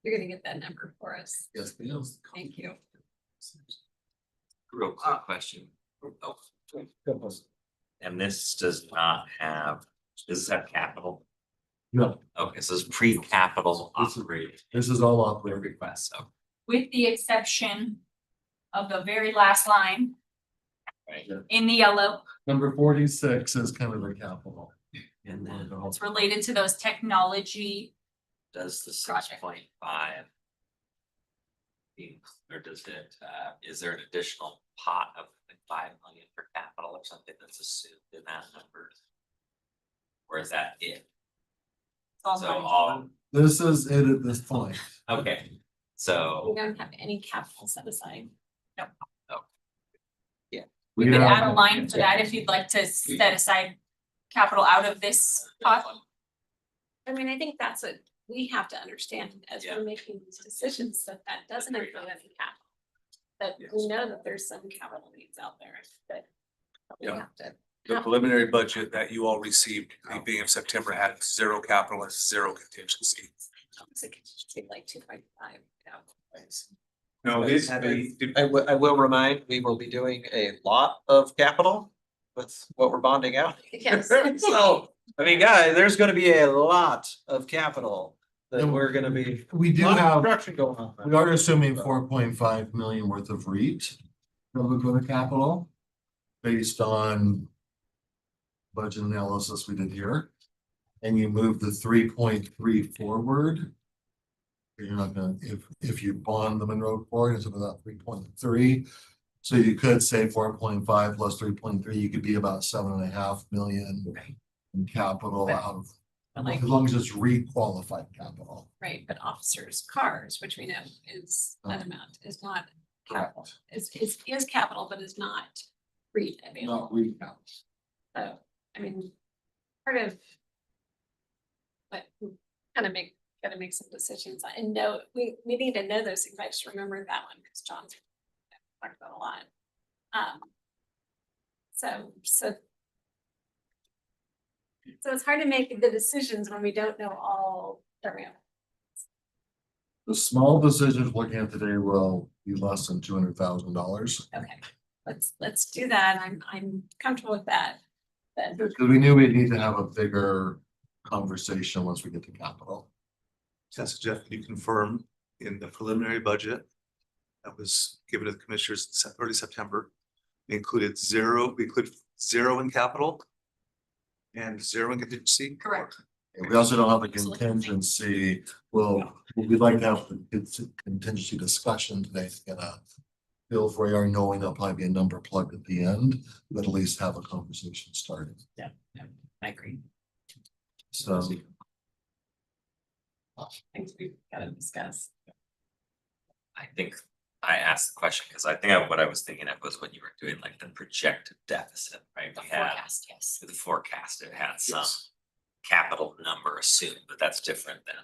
You're gonna get that number for us. Yes, ma'am. Thank you. Real quick question. Oh, and this does not have, does this have capital? No, Okay, so it's pre-capital This is- operating this is all operating. request, so. With the exception of the very last line Right. in the yellow, Number 46 is kind of the capital. And then it's related to those technology. does the Project. 6.5? Or does it, is there an additional pot of like 5 million for capital or something that's assumed in that number? Or is that it? It's all So money. all, This is it at this point. okay, We so, don't have any capital set aside. We could add a line for that if you'd like to set aside capital out of this pot. I mean, I think that's what we have to understand as Yeah. we're making these decisions, that doesn't include any capital. That we Yes. know that there's some capital needs out there that we Yeah. have to. The preliminary budget that you all received, at the beginning of September, had 0 capital and 0 contingency. Take like 2.5. No, it's- I will remind, we will be doing a lot of capital with what we're bonding out. Yes. So, I mean, guys, there's gonna be a lot of capital that we're gonna be. We do lot of have, construction going on. we are assuming 4.5 million worth of REIT. Public works capital. Based on. Budget analysis we did here. And you move the 3.3 forward. You're not gonna, if you bond the Monroe Court, it's about 3.3. So you could say 4.5 plus 3.3, you could be about 7.5 million. In capital out of But like, As long as it's re-qualified capital. right, but officers' cars, which we know is that amount, is not capital. Is capital, but is not REIT available. Not re-count. So, I mean, part of. But we gotta make some decisions and know, we need to know those things. I just remember that one because John's talked about a lot. So it's hard to make the decisions when we don't know all the real. The small decisions looking at today will be less than $200,000. Okay, let's do that. I'm comfortable with that. But Because we knew we'd need to have a bigger conversation once we get to capital. Yes, Jeff, can you confirm in the preliminary budget that was given to the commissioners in early September, we included zero in capital and 0 in contingency? Correct. We also don't have a contingency. Well, we'd like to have the contingency discussion today to get a feel for our knowing there'll probably be a number plugged at the end, but at least have a conversation started. I agree. So Things we've gotta discuss. I think I asked the question because I think what I was thinking of was when you were doing like the projected deficit, right? The We had forecast, yes. the forecast, it had some Yes. capital number assumed, but that's different than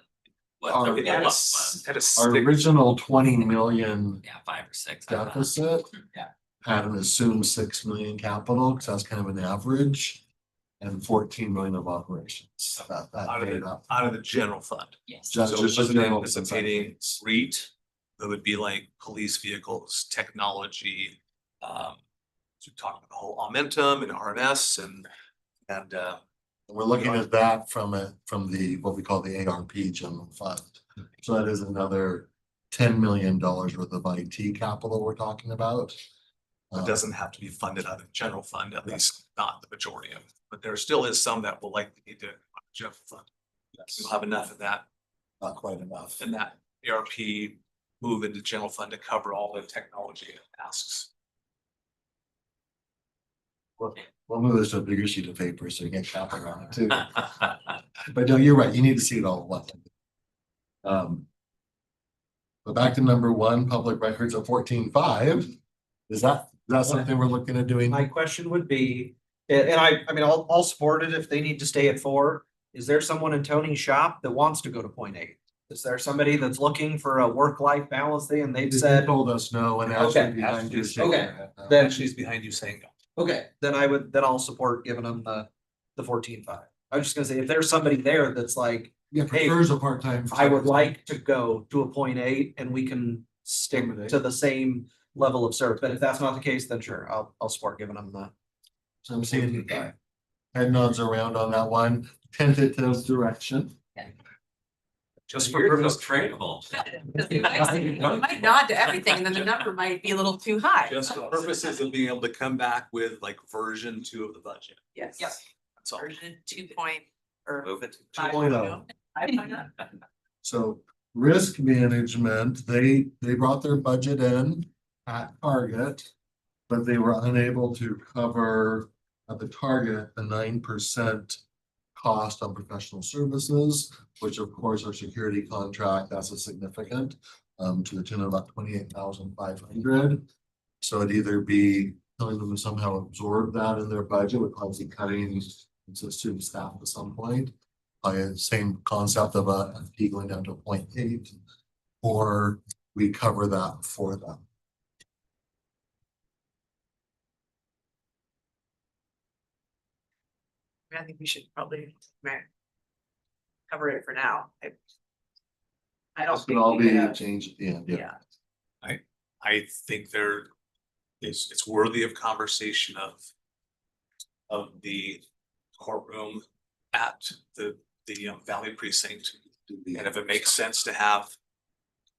what Our- the It had a roll-up s- was. had a our stick- original 20 million Yeah, 5 or 6. I thought. deficit Yeah. had an assumed 6 million capital, because that's kind of an average, and 14 million of operations. That Out of made up. Out of the general fund. Yes. Just- So just it wasn't general anticipating consensus. REIT, that would be like police vehicles, technology. So we talked about the whole Momentum and RMS and. We're looking at that from the, what we call the ARP general fund. So that is another $10 million worth of IT capital we're talking about. It doesn't have to be funded out of the general fund, at least not the majority of it, but there still is some that will likely need to general fund. We'll have enough of that Not quite enough. and that ARP move into general fund to cover all the technology asks. We'll move this to a bigger sheet of paper so you get capital on it too. But no, you're right. You need to see it all at once. But back to number one, public records of 14.5. Is that something we're looking at doing? My question would be, and I mean, I'll support it if they need to stay at 4. Is there someone in Tony's shop that wants to go to 0.8? Is there somebody that's looking for a work-life balance thing and they've They said, told us no, and Okay. actually behind you. Okay. No. Then- She's behind you saying no. okay, then I'll support giving them the 14.5. I was just gonna say, if there's somebody there that's like, Yeah, prefers a part-time. I would like to go to a 0.8 and we can stick to the same level of service, but if that's not the case, then sure, I'll support giving them the. So I'm seeing head nods around on that one, tentative direction. Just for Yours purpose is tradable. You might nod to everything and then the number might be a little too high. Just for purposes of being able to come back with like version 2 of the budget. Yes. That's all. Version 2 point or Move it. 2.0. 5.0. So risk management, they brought their budget in at target, but they were unable to cover at the target the 9% cost on professional services, which of course our security contract, that's a significant to the tune of about 28,500. So it'd either be telling them to somehow absorb that in their budget, would probably be cutting into student staff at some point. Same concept of a FT going down to 0.8, or we cover that for them. I think we should probably cover it for now. I don't This think would all we be have, changed at the end, yeah. yeah, I think it's worthy of conversation of the courtroom at the Valley Precinct. And if it makes sense to have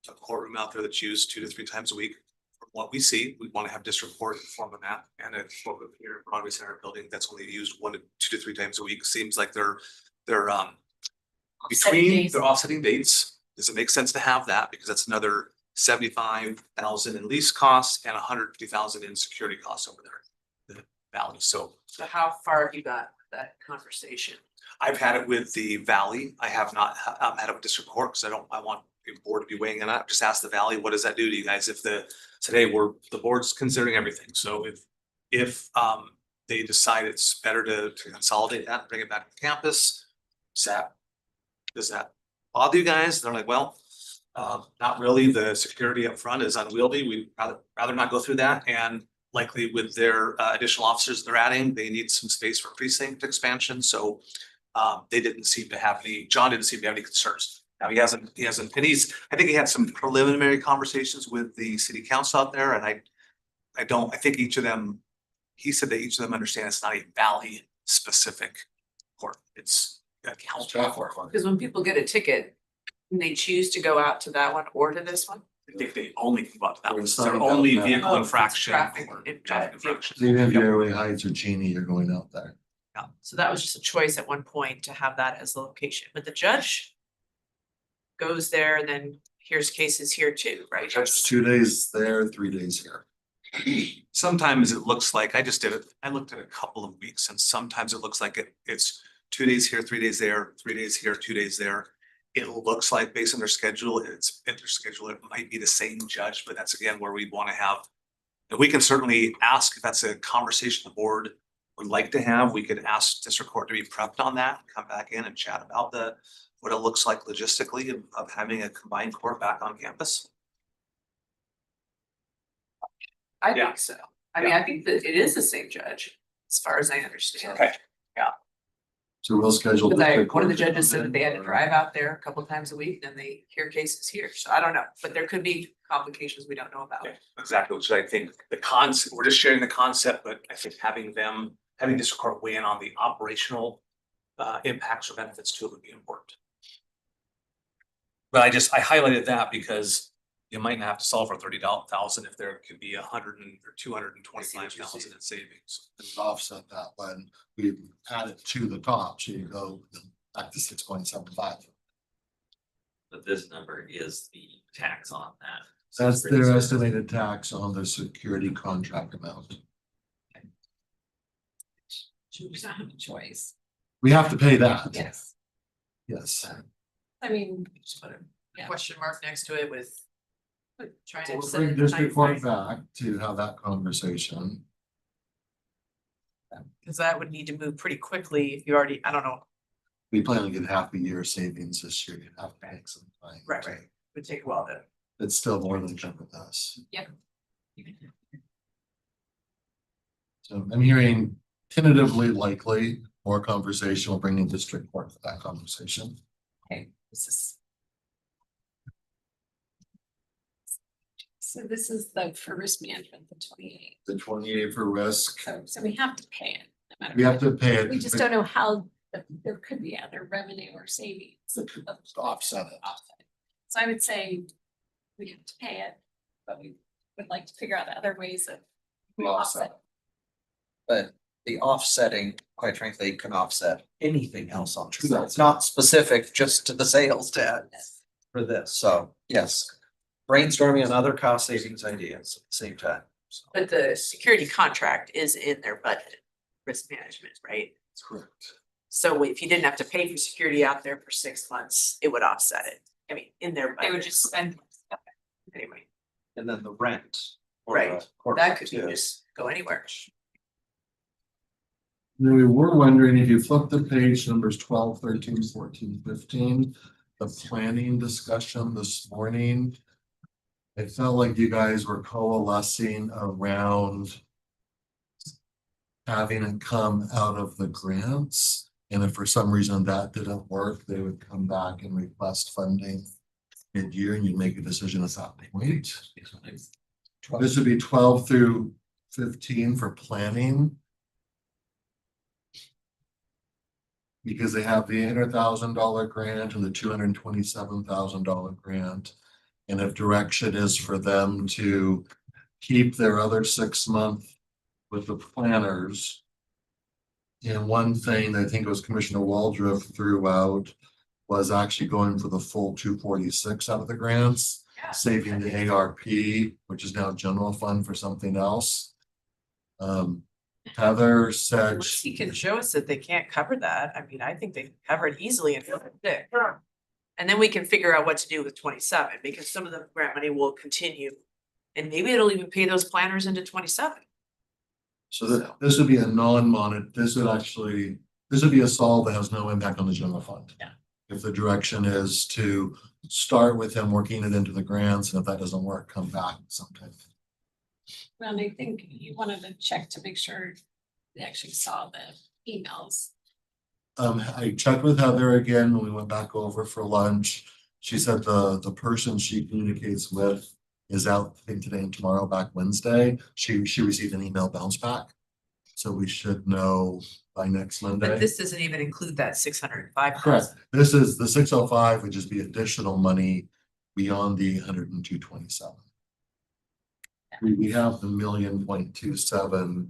a courtroom out there that's used 2 to 3 times a week, from what we see, we want to have district court in form of that. And a courtroom here in Broadway Center building that's only used 1 to 2 to 3 times a week, seems like they're between, they're offsetting dates. Does it make sense to have that? Because that's another 75,000 in lease costs and 150,000 in security costs over there. The Valley, so so how far have you got with that conversation? I've had it with the Valley. I have not had it with district court because I want the board to be weighing in on it. Just ask the Valley, what does that do to you guys? If today the board's considering everything. So if they decide it's better to consolidate that and bring it back to campus, does that bother you guys? They're like, well, not really. The security up front is unwieldy. We'd rather not go through that. And likely with their additional officers they're adding, they need some space for precinct expansion. So they didn't seem to have John didn't seem to have any concerns. Now he hasn't, and I think he had some preliminary conversations with the city council out there, and I think each of them, he said that each of them understand it's not a Valley specific court. It's a county court. Because when people get a ticket, and they choose to go out to that one or to this one. I think they only can go out to that Or one. It's sign their up only now. vehicle Oh, it's infraction. traffic or in- traffic infraction. So even if Yep. you're Airway Heights or Cheney, you're going out there. So that was just a choice at one point to have that as the location, but the judge goes there and then here's cases here too, right? It's 2 days there, 3 days here. Sometimes it looks like, I just did it, I looked at a couple of weeks and sometimes it looks like it's 2 days here, 3 days there, 3 days here, 2 days there. It looks like based on their schedule, it's in their schedule, it might be the same judge, but that's again where we'd want to have. And we can certainly ask if that's a conversation the board would like to have. We could ask district court to be prepped on that, come back in and chat about what it looks like logistically of having a combined court back on campus. I Yeah. think so. I mean, I think that it is the same judge, as far as I understand. Okay. So we'll schedule. Because district one of the court to judges come said that in, they had to or- drive out there a couple times a week, then they hear cases here, so I don't know, but there could be complications we don't know about. Yeah, exactly, which I think the concept, we're just sharing the concept, but I think having district court weigh in on the operational impacts or benefits to it would be important. But I highlighted that because you might not have to solve for $30,000 if there could be 100 or 225,000 in savings. And offset that when we add it to the top, so you go back to 6.75. But this number is the tax on that. That's their estimated tax on the security contract amount. We don't have a choice. We have to pay that. Yes. Yes. I mean, Just put a Yeah. question mark next to it with. Trying So to we'll set bring a district court timeframe, back to have that conversation. because that would need to move pretty quickly if you already, I don't know, We plan to get half a year savings this year. You have to take some time. right, would take a while to. It's still more than jump with us. So I'm hearing tentatively likely more conversation. We'll bring in district court for that conversation. This is. so this is the for risk management, the 28. The 28 for risk, So we have to pay it. no matter we have what. to pay it. We just don't know how, there could be other revenue or savings. To offset it. Offset. So I would say we have to pay it, but we would like to figure out other ways of offset. But the offsetting, quite frankly, can offset anything else on True. true. It's not specific just to the sales tax for this. So yes. Brainstorming on other cost savings ideas at the same time. So But the security contract is in their budget, risk management, right? That's correct. So if you didn't have to pay for security out there for 6 months, it would offset it. I mean, in their. They would budget. just spend. Anyway, and then the rent. for Right. the court that could too. just go anywhere. Then we were wondering if you flip the page numbers 12, 13, 14, 15, the planning discussion this morning. It felt like you guys were coalescing around having it come out of the grants. And if for some reason that didn't work, they would come back and request funding mid-year and you'd make a decision at that point. This would be 12 through 15 for planning. Because they have the $800,000 grant and the $227,000 grant. And if direction is for them to keep their other 6 month with the planners. And one thing that I think it was Commissioner Waldrop threw out was actually going for the full 246 out of the grants. Yeah. Saving the ARP, which is now general fund for something else. Heather said. Unless he can show us that they can't cover that, I mean, I think they can cover it easily in 26. And then we can figure out what to do with 27, because some of the grant money will continue. And maybe it'll even pay those planners into 27. So this would be a this would be a solve that has no impact on the general fund. Yeah. If the direction is to start with him working it into the grants, and if that doesn't work, come back sometime. Well, I think you wanted to check to make sure they actually saw the emails. I checked with Heather again, when we went back over for lunch. She said the person she communicates with is out, I think today and tomorrow, back Wednesday. She received an email bounce back. So we should know by next Monday. But this doesn't even include that 605,000. Correct. This is the 605, would just be additional money beyond the 102.27. We have the 1,000,000.27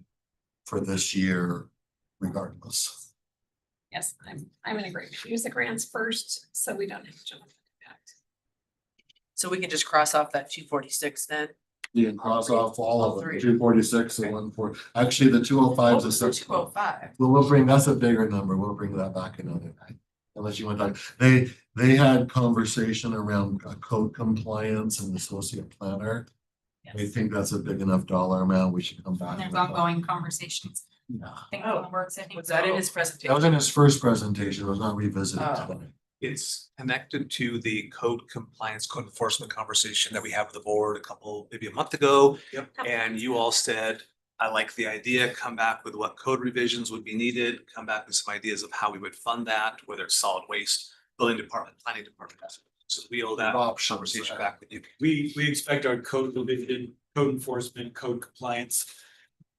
for this year regardless. Yes, I'm in agreement. Use the grants first, so we don't have to jump impact. So we can just cross off that 246 then. You can cross off all All of them, three. 246 and 14. Actually, the 205 is a separate. 205. We'll bring, that's a bigger number. We'll bring that back another night. Unless you want to, they had conversation around code compliance and associate planner. We think that's a big enough dollar amount. We should come back. There's with that. ongoing conversations. Yeah. I think in the works, I think. Was that in his presentation? That was in his first presentation. It was not revisited Oh. today. It's connected to the code compliance, code enforcement conversation that we had with the board maybe a month ago. Yep. And you all said, I like the idea, come back with what code revisions would be needed, come back with some ideas of how we would fund that, whether it's solid waste, building department, planning department. So we owe that Options conversation there. back with you. We expect our code revision, code enforcement, code compliance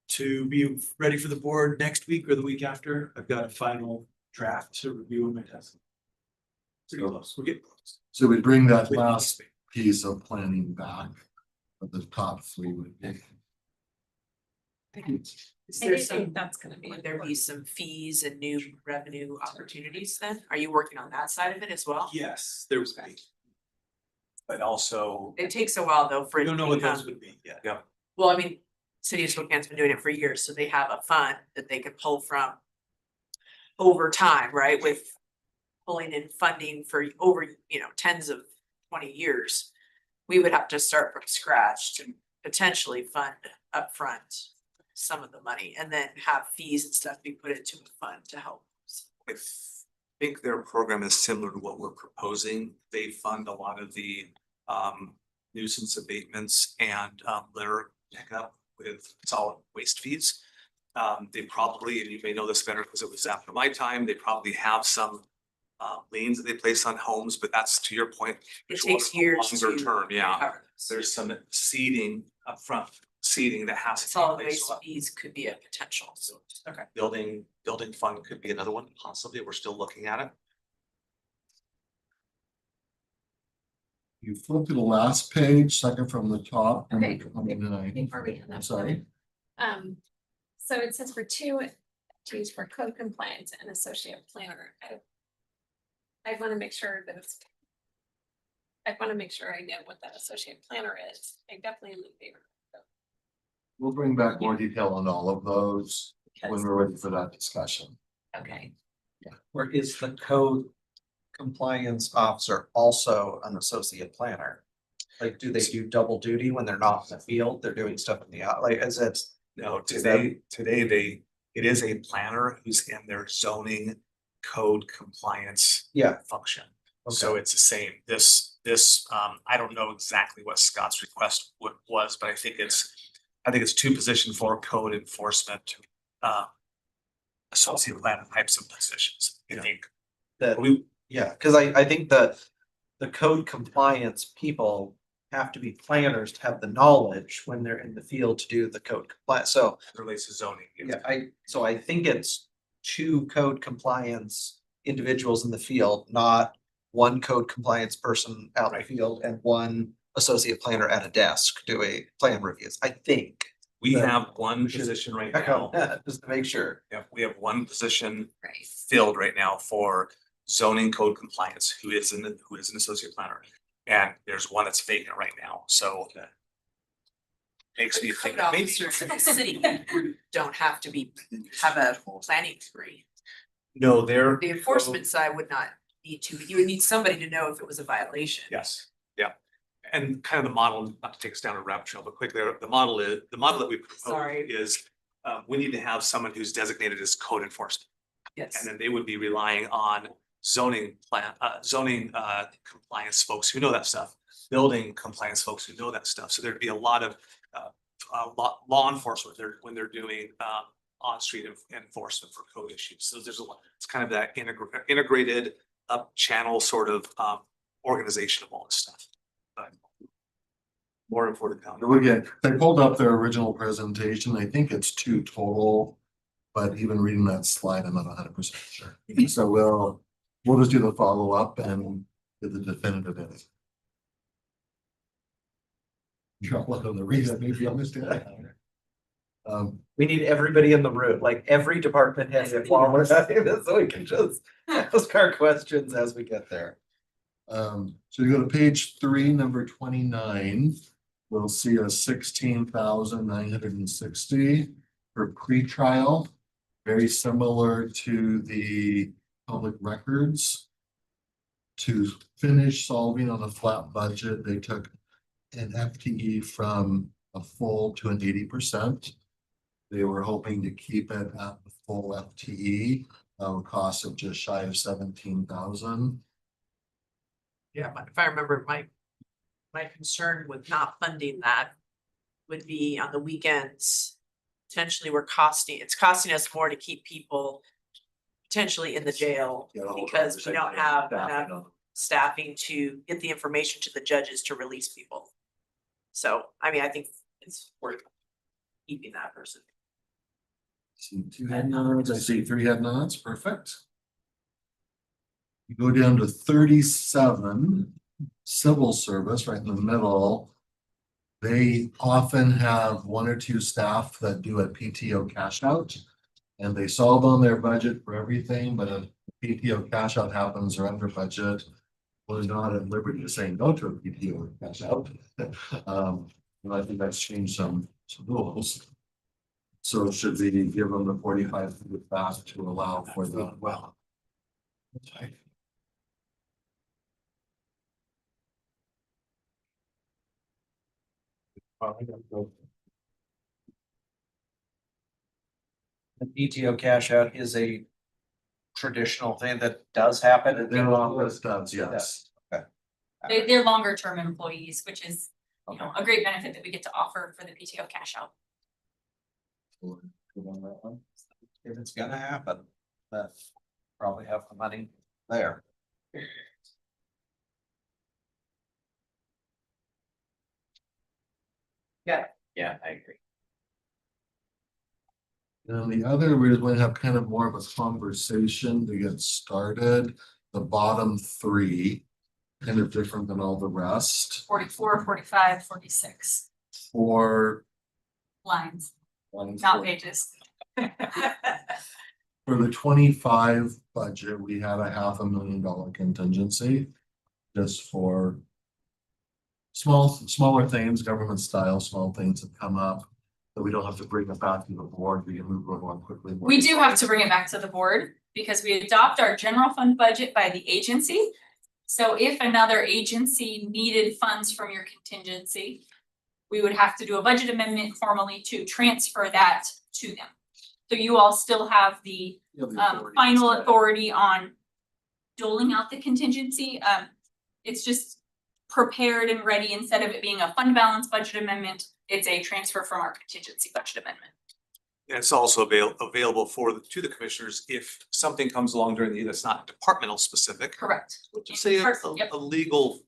to be ready for the board next week or the week after. I've got a final draft to review in my test. Pretty close. We're getting close. So we bring that With last piece of planning back. But the top three would be. Is I there do some, think that's gonna be. would there be some fees and new revenue opportunities then? Are you working on that side of it as well? Yes, there was. But also, It takes a while though for We it to don't know what become. those would be yet. yeah, Well, I mean, City of Spokane's been doing it for years, so they have a fund that they can pull from over time, right, with pulling in funding for over, tens of 20 years. We would have to start from scratch to potentially fund upfront some of the money and then have fees and stuff be put into a fund to help. I think their program is similar to what we're proposing. They fund a lot of the nuisance abatements and litter pickup with solid waste fees. They probably, and you may know this better because it was after my time, they probably have some liens that they place on homes, but that's to your point. It short- takes years Longer to term, yeah. cover this. There's some seeding upfront, seeding that has to Solid take place. waste fees could be a potential, so, okay. Building fund could be another one, possibly. We're still looking at it. You flip to the last page, second from the top. Okay. 29. Before we end I'm up. sorry. So it says for two, to use for code compliance and associate planner. I want to make sure that it's. I want to make sure I know what that associate planner is. I definitely am in favor. We'll bring back more detail on all of those when Because, we're ready for that discussion. okay, Or is the code compliance officer also an associate planner? Like, do they do double duty when they're not in the field? They're doing stuff in the, like, is it? No, Is today it is a planner who's in their zoning code compliance Yeah. function. So it's the same. This, I don't know exactly what Scott's request was, but I think it's two positions for code enforcement. Associate planner types of positions, I think. That, We, yeah, cause I think the code compliance people have to be planners to have the knowledge when they're in the field to do the code compliance. So, relates to zoning. yeah, I think it's two code compliance individuals in the field, not one code compliance person out in the field and one associate planner at a desk doing plan reviews, I think. We Yeah. have one position right Check now. on that, just to make sure. Yeah, we have one position right. filled right now for zoning code compliance, who is an associate planner. And there's one that's vacant right now, so. makes me think Code maybe. officers in the city don't have to have a planning degree. No, they're. The enforcement side would not need to, you would need somebody to know if it was a violation. Yes, yeah. And kind of the model, not to take us down a rabbit trail, but quickly, the model that we propose Sorry. is we need to have someone who's designated as code enforcement. And Yes. then they would be relying on zoning compliance folks who know that stuff, building compliance folks who know that stuff. So there'd be a lot of law enforcement there when they're doing on-street enforcement for code issues. So there's a lot, it's kind of that integrated up channel sort of organization of all this stuff. But more important now. Again, they pulled up their original presentation. I think it's 2 total. But even reading that slide, I'm not 100% sure. So we'll just do the follow-up and do the definitive in it. You're all on the reason, maybe you understand. We need everybody in the room, like every department has it while we're having this, so we can just ask our questions as we get there. So you go to page 3, number 29, we'll see a 16,960 for pretrial. Very similar to the public records. To finish solving on a flat budget, they took an FTE from a full to an 80%. They were hoping to keep it at the full FTE, a cost of just shy of 17,000. Yeah, but if I remember, my concern with not funding that would be on the weekends. Potentially it's costing us more to keep people potentially in the jail because we don't have enough staffing to get the information to the judges to release people. So, I mean, I think it's worth keeping that person. See 2 head nods, I see 3 head nods, perfect. You go down to 37, civil service, right in the middle. They often have 1 or 2 staff that do a PTO cash out. And they solve on their budget for everything, but if PTO cash out happens or under budget, we're not at liberty to say no to a PTO cash out. And I think that's changed some rules. So should we give them the 4,500 back to allow for the, well. The PTO cash out is a traditional thing that does happen. at Their people. office does, yes. They're longer term employees, which is, you know, a great benefit that we get to offer for the PTO cash out. If it's gonna happen, then probably have the money there. Yeah, I agree. And the other, we just want to have kind of more of a conversation to get started. The bottom 3, kind of different than all the rest. 44, 45, 46 For lines, one not for- pages. For the 25 budget, we had a $500,000 contingency. Just for smaller things, government style, small things that come up. That we don't have to bring it back to the board, we can move along quickly. We do have to bring it back to the board because we adopt our general fund budget by the agency. So if another agency needed funds from your contingency, we would have to do a budget amendment formally to transfer that to them. So you all still have the final authority on doling out the contingency. It's just prepared and ready instead of it being a fund balance budget amendment. It's a transfer from our contingency budget amendment. And it's also available to the commissioners if something comes along during the year that's not departmental specific. Correct. Let's say Yep. a legal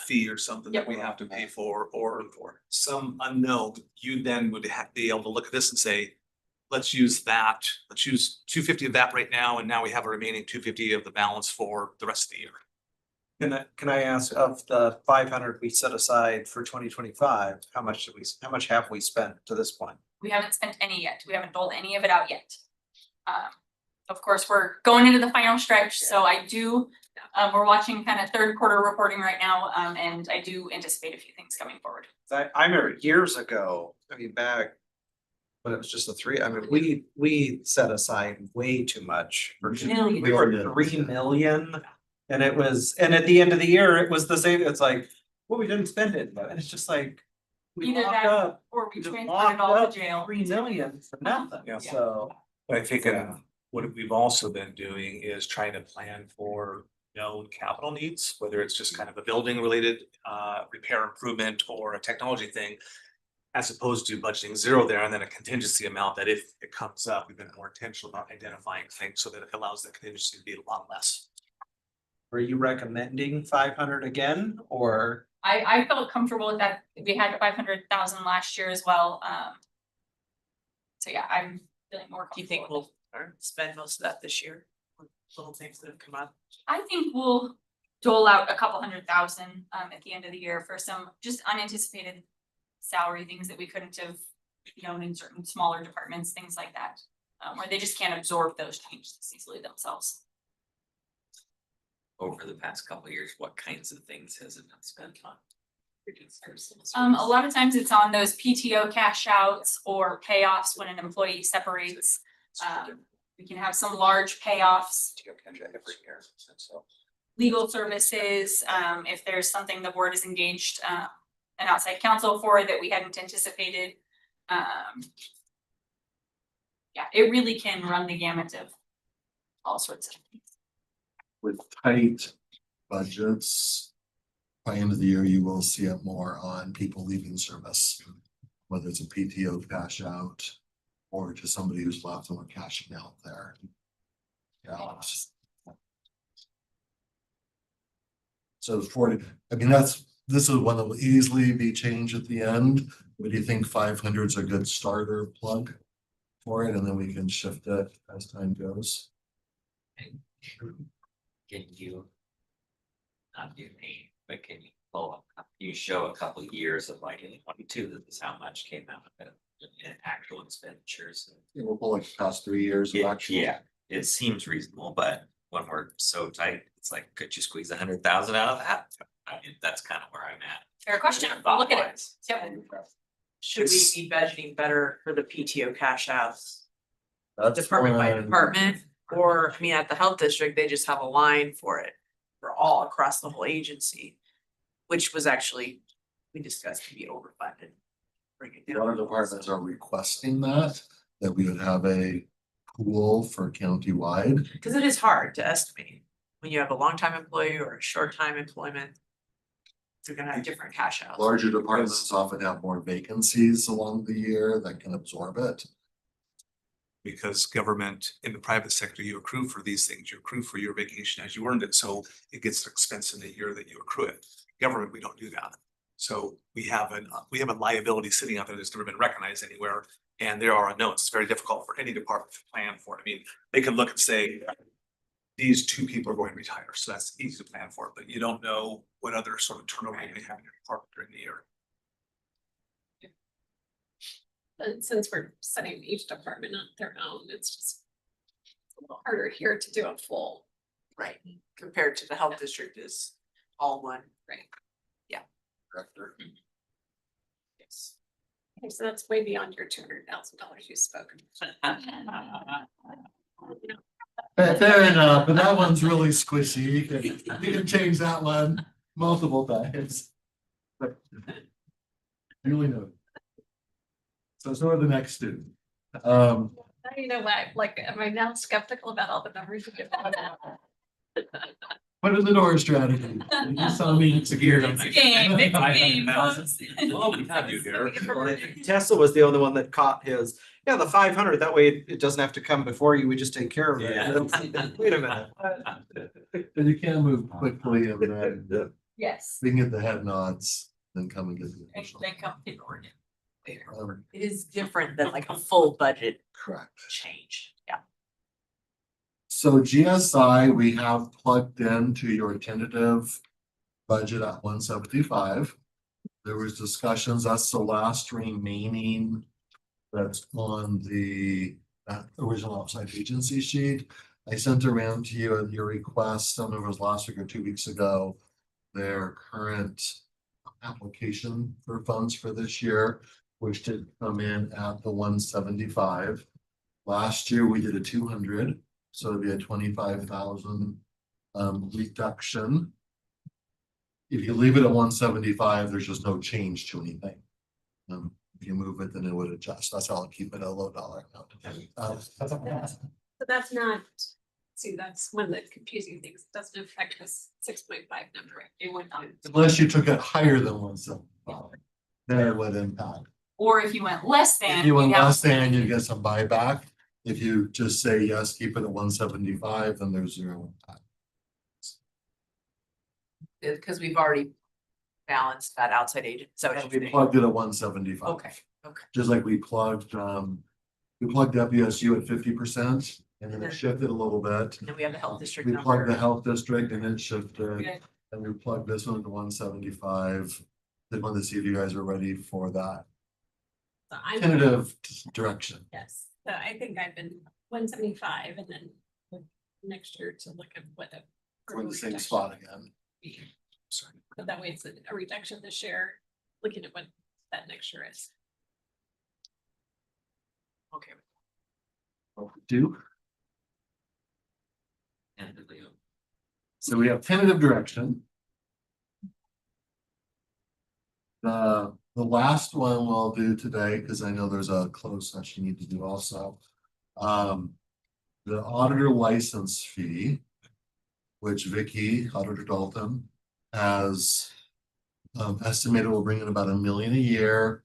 fee or something that Yep. we have to pay for or some unknown, you then would be able to look at this and say, let's use 250 of that right now, and now we have a remaining 250 of the balance for the rest of the year. Can I ask, of the 500 we set aside for 2025, how much have we spent to this point? We haven't spent any yet. We haven't doled any of it out yet. Of course, we're going into the final stretch, so I do We're watching kind of third quarter reporting right now, and I do anticipate a few things coming forward. I remember years ago, I mean, back. When it was just the three, I mean, we set aside way too much. Millions. We were Millions, 3 million. And it was, and at the end of the year, it was the same, it's like, well, we didn't spend it, and it's just like. We Either locked that up, or we just transferred locked it all up to jail. 3 million for nothing, Yeah. so. But I think Yeah. what we've also been doing is trying to plan for known capital needs, whether it's just kind of a building related repair improvement or a technology thing. As opposed to budgeting zero there and then a contingency amount that if it comes up, we've been more intentional about identifying things so that it allows the contingency to be a lot less. Are you recommending 500 again, or? I felt comfortable with that. We had 500,000 last year as well. So yeah, I'm feeling more Do you think comfortable. we'll spend most of that this year? With little things that have come up. I think we'll dole out a couple 100,000 at the end of the year for some just unanticipated salary things that we couldn't have known in certain smaller departments, things like that. Where they just can't absorb those changes easily themselves. Over the past couple of years, what kinds of things has it been spent on? A lot of times it's on those PTO cash outs or payoffs when an employee separates. We can have some large payoffs, Every year, so. legal services, if there's something the board is engaged an outside counsel for that we hadn't anticipated. Yeah, it really can run the gamut of all sorts of things. With tight budgets. By end of the year, you will see it more on people leaving service. Whether it's a PTO cash out or just somebody who's left and we're cashing out there. Yeah. So 40, I mean, this is one that will easily be changed at the end. But do you think 500 is a good starter plug for it? And then we can shift it as time goes. Can you? Not do me, but can you pull up, you show a couple of years of like in 22, this is how much came out of it in actual expenditures. We'll pull like the past 3 years of actual. Yeah, it seems reasonable, but when we're so tight, it's like, could you squeeze 100,000 out of that? I mean, that's kind of where I'm at. Fair question, I'll look at it. thought-wise. Yep. Should we be budgeting better for the PTO cash outs? That's Department by fine. department, or I mean, at the health district, they just have a line for it. For all across the whole agency, which was actually, we discussed to be overfunded. Bring it The down. other departments are requesting that we would have a pool for countywide. Cause it is hard to estimate when you have a long-time employee or a short-time employment. You're gonna have different cash outs. Larger departments often have more vacancies along the year that can absorb it. Because government in the private sector, you accrue for these things, you accrue for your vacation as you earned it, so it gets expensed in the year that you accrue it. Government, we don't do that. So we have a liability sitting out there that's never been recognized anywhere. And there are unknowns. It's very difficult for any department to plan for it. I mean, they can look and say, these 2 people are going to retire, so that's easy to plan for, but you don't know what other sort of turnover you may have in your department during the year. Since we're setting each department on their own, it's just a little harder here to do a full. Right, compared to the health district is all one. Director. Yes. Okay, so that's way beyond your $200,000 you spoke. Fair enough, but that one's really squishy. You can change that one multiple times. But duly noted. So are the next two. Now you know what, like, am I now skeptical about all the numbers you give? What is the door strategy? You just saw me execute. It's a game, it's a game. 500,000. Well, we have you here. Tesla was the only one that caught his, yeah, the 500, that way it doesn't have to come before you, we just take care of it. Yeah. Wait a minute. And you can move quickly and then Yes. we can get the head nods, then come and get the And additional. they come paperwork. It is different than like a full budget Correct. change, yeah. So GSI, we have plugged into your tentative budget at 175. There was discussions, that's the last remaining that's on the original outside agency sheet. I sent around to you at your request, some of it was last week or 2 weeks ago, their current application for funds for this year, which did come in at the 175. Last year, we did a 200, so it'd be a 25,000 reduction. If you leave it at 175, there's just no change to anything. If you move it, then it would adjust. That's how I'll keep it a low dollar amount. But that's not, see, that's one of the confusing things. It doesn't affect this 6.5 number. It went on. Unless you took it higher than 175, then it would impact. Or if you went less than. If you went you'd have- less than, you get some buyback. If you just say yes, keep it at 175, then there's zero impact. Because we've already balanced that outside agent, so. We plugged it at 175. Okay, Just like we plugged WSU at 50%, and then it shifted a little bit. and then we have the health district We plugged the number. health district and it shifted, Okay. and we plugged this one to 175. They wanted to see if you guys were ready for that So I'm, tentative direction. yes, so I think I've been 175 and then next year to look at what a. We're in the same spot again. Sorry. But that way it's a reduction this year, looking at what that next year is. Okay. What we do. And So we have tentative direction. The last one we'll do today, because I know there's a closed session you need to do also. The auditor license fee, which Vicky, Auditor Dalton, has estimated will bring in about $1 million a year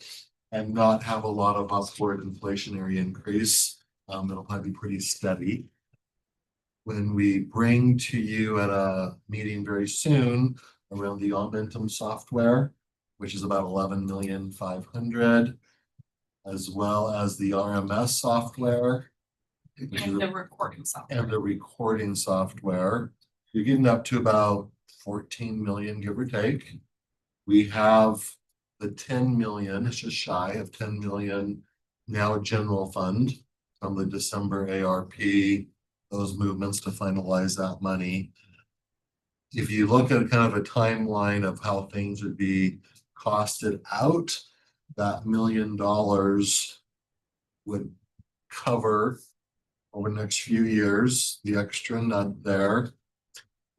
and not have a lot of upward inflationary increase. It'll probably be pretty steady. When we bring to you at a meeting very soon around the Aumentum software, which is about 11,500,000, as well as the RMS software. which is And the recording software. and the recording software, you're getting up to about 14 million, give or take. We have the 10 million, it's just shy of 10 million now general fund from the December ARP, those movements to finalize that money. If you look at kind of a timeline of how things would be costed out, that $1 million would cover over the next few years, the extra nut there.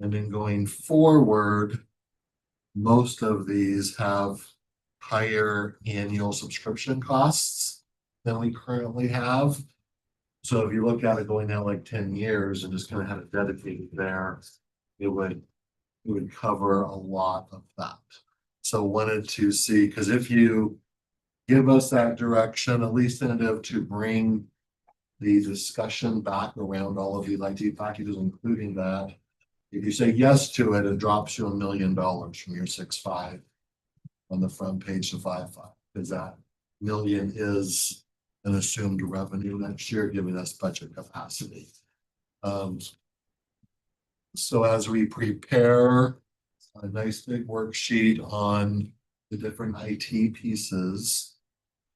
And then going forward, most of these have higher annual subscription costs than we currently have. So if you look at it going out like 10 years and just kind of have it dedicated there, it would cover a lot of that. So wanted to see, because if you give us that direction, at least tentative to bring the discussion back around all of the IT packages, including that. If you say yes to it, it drops you $1 million from your 6.5 on the front page to 5.5, because that million is an assumed revenue next year, giving us budget capacity. So as we prepare a nice big worksheet on the different IT pieces,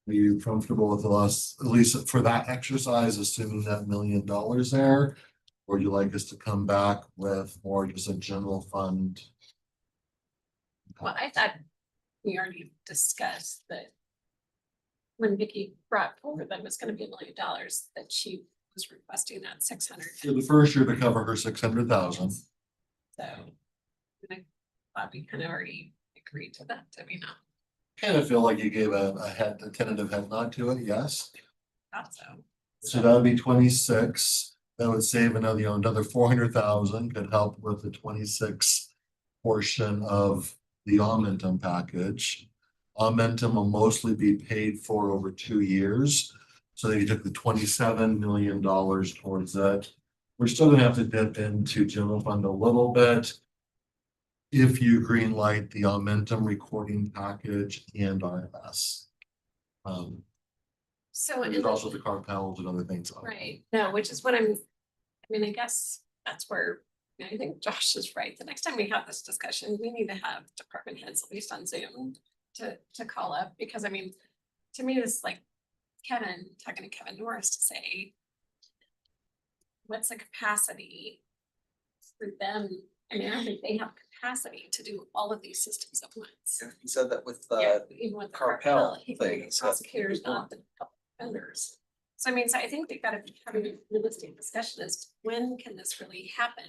are you comfortable with us, at least for that exercise, assuming that $1 million there? Or would you like us to come back with more just a general fund? Well, I thought we already discussed that when Vicky brought forward that it was gonna be $1 million, that she was requesting that 600. For the first year to cover her 600,000. So I thought we kind of already agreed to that, did we not? Kind of feel like you gave a tentative head nod to it, yes. Thought so. So that would be 26. That would save another 400,000, could help with the 26 portion of the Aumentum package. Aumentum will mostly be paid for over 2 years. So if you took the $27 million towards it, we're still gonna have to dip into general fund a little bit. If you greenlight the Aumentum recording package and RMS. So, There's and also the car panels and other things. right, no, which is what I mean, I guess that's where, I think Josh is right. The next time we have this discussion, we need to have department heads, at least on Zoom, to call up, because I mean, to me, this like Kevin, talking to Kevin Norris to say, what's the capacity for them? I mean, I don't think they have capacity to do all of these systems at once. He said that with Yeah, the even with the cartel cartel, he thing, can so- prosecutors, not the public defenders. So I mean, so I think they gotta have a realistic discussion as to when can this really happen?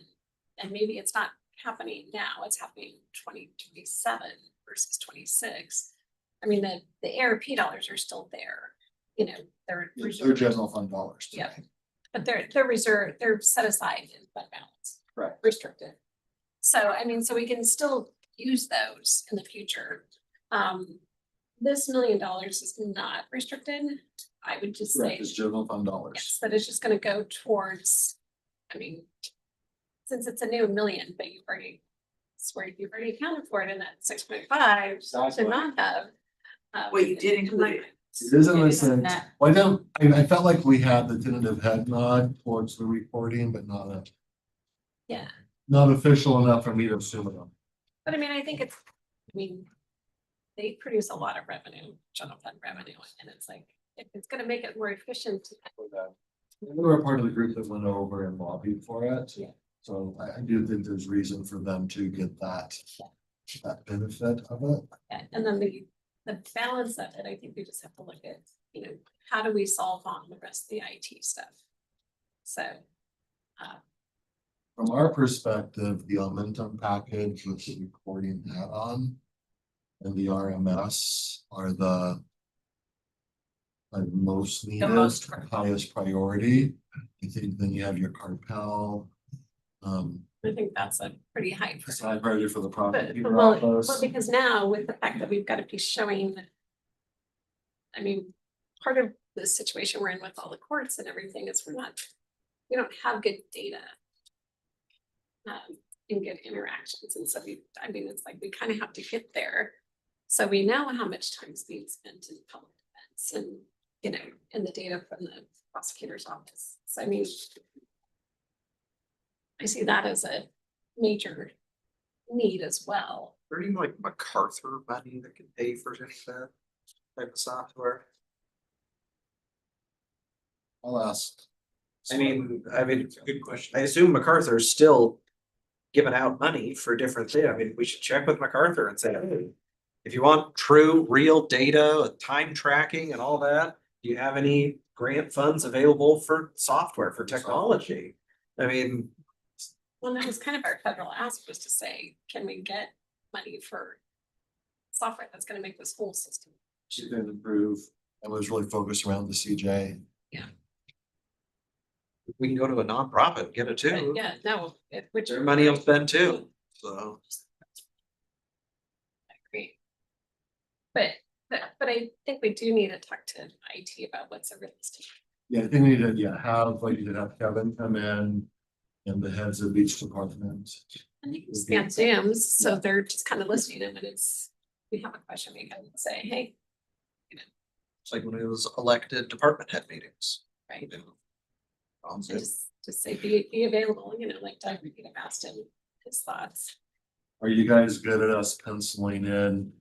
And maybe it's not happening now, it's happening 2027 versus 26. I mean, the ARP dollars are still there, you know, they're They're reserved, general fund dollars. Yeah. but they're reserved, they're set aside in fund balance. Correct. Restricted. So I mean, so we can still use those in the future. This $1 million is not restricted. I would just say, Correct, it's general fund dollars. yes, that it's just gonna go towards, I mean, since it's a new million, but you've already accounted for it in that 6.5 to not have. Well, you did include it. It is in It the is in sense, that. well, I felt like we had the tentative head nod towards the reporting, but not a. Yeah. Not official enough for me to assume it. But I mean, I think it's, I mean, they produce a lot of revenue, general fund revenue, and it's like, if it's gonna make it more efficient. We were a part of the group that went over and lobbied for it. Yeah. So I do think there's reason for them to get that benefit of it. And then the balance of it, I think we just have to look at, you know, how do we solve on the rest of the IT stuff? So. From our perspective, the Momentum package with the recording add-on and the RMS are the most needed, most highest priority. I think then you have your cartel. I think that's a pretty high. It's high priority for the But, prosecutor well, office. because now with the fact that we've got to be showing. I mean, part of the situation we're in with all the courts and everything is we don't have good data. And good interactions, and so I mean, it's like we kind of have to get there. So we know how much time is being spent in public defense and, you know, and the data from the prosecutor's office. So I mean. I see that as a major need as well. Or even like MacArthur money that can pay for any of that type of software. I'll ask. I mean, It's a good question. I assume MacArthur's still giving out money for different things. I mean, we should check with MacArthur and say, hey, if you want true, real data, time tracking and all that, do you have any grant funds available for software, for technology? I mean, Well, that was kind of our federal ask, was to say, can we get money for software that's gonna make this whole system? She did improve and was really focused around the CJ. we can go to a nonprofit, and get it But too. yeah, no, which. Their money will spend too, so. I agree. But I think we do need to talk to IT about what's a realistic. Yeah, I think we need to, have, like, you did have Kevin come in and the heads of each department. And you can scan Zooms, so they're just kind of listening to them, and it's, we have a question, we can say, hey, It's like when it was elected department head meetings. right, On and Zoom. just say, be available, you know, like Doug, you know, asked him his thoughts. Are you guys good at us penciling in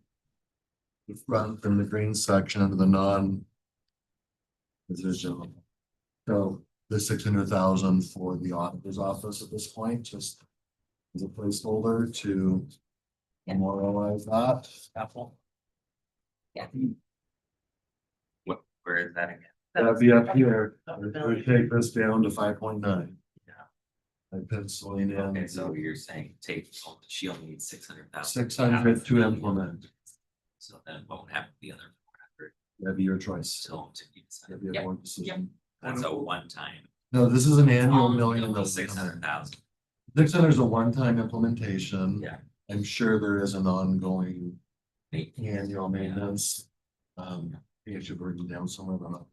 the front from the green section under the non position? So the 600,000 for the auditor's office at this point, just as a placeholder to Yeah. memorialize that. Apple. Where is that again? That'd be up here. It would take this down to 5.9. Yeah. By penciling in. Okay, so you're saying she'll need 600,000. 600 to implement. So then what would happen to the other 400 That'd be your choice. still to be decided? That'd be a board decision. That's a one-time. No, this is an annual million. 600,000. 600 is a one-time implementation. Yeah. I'm sure there is an ongoing Maintenance. annual maintenance. You should bring it down somewhere, but not.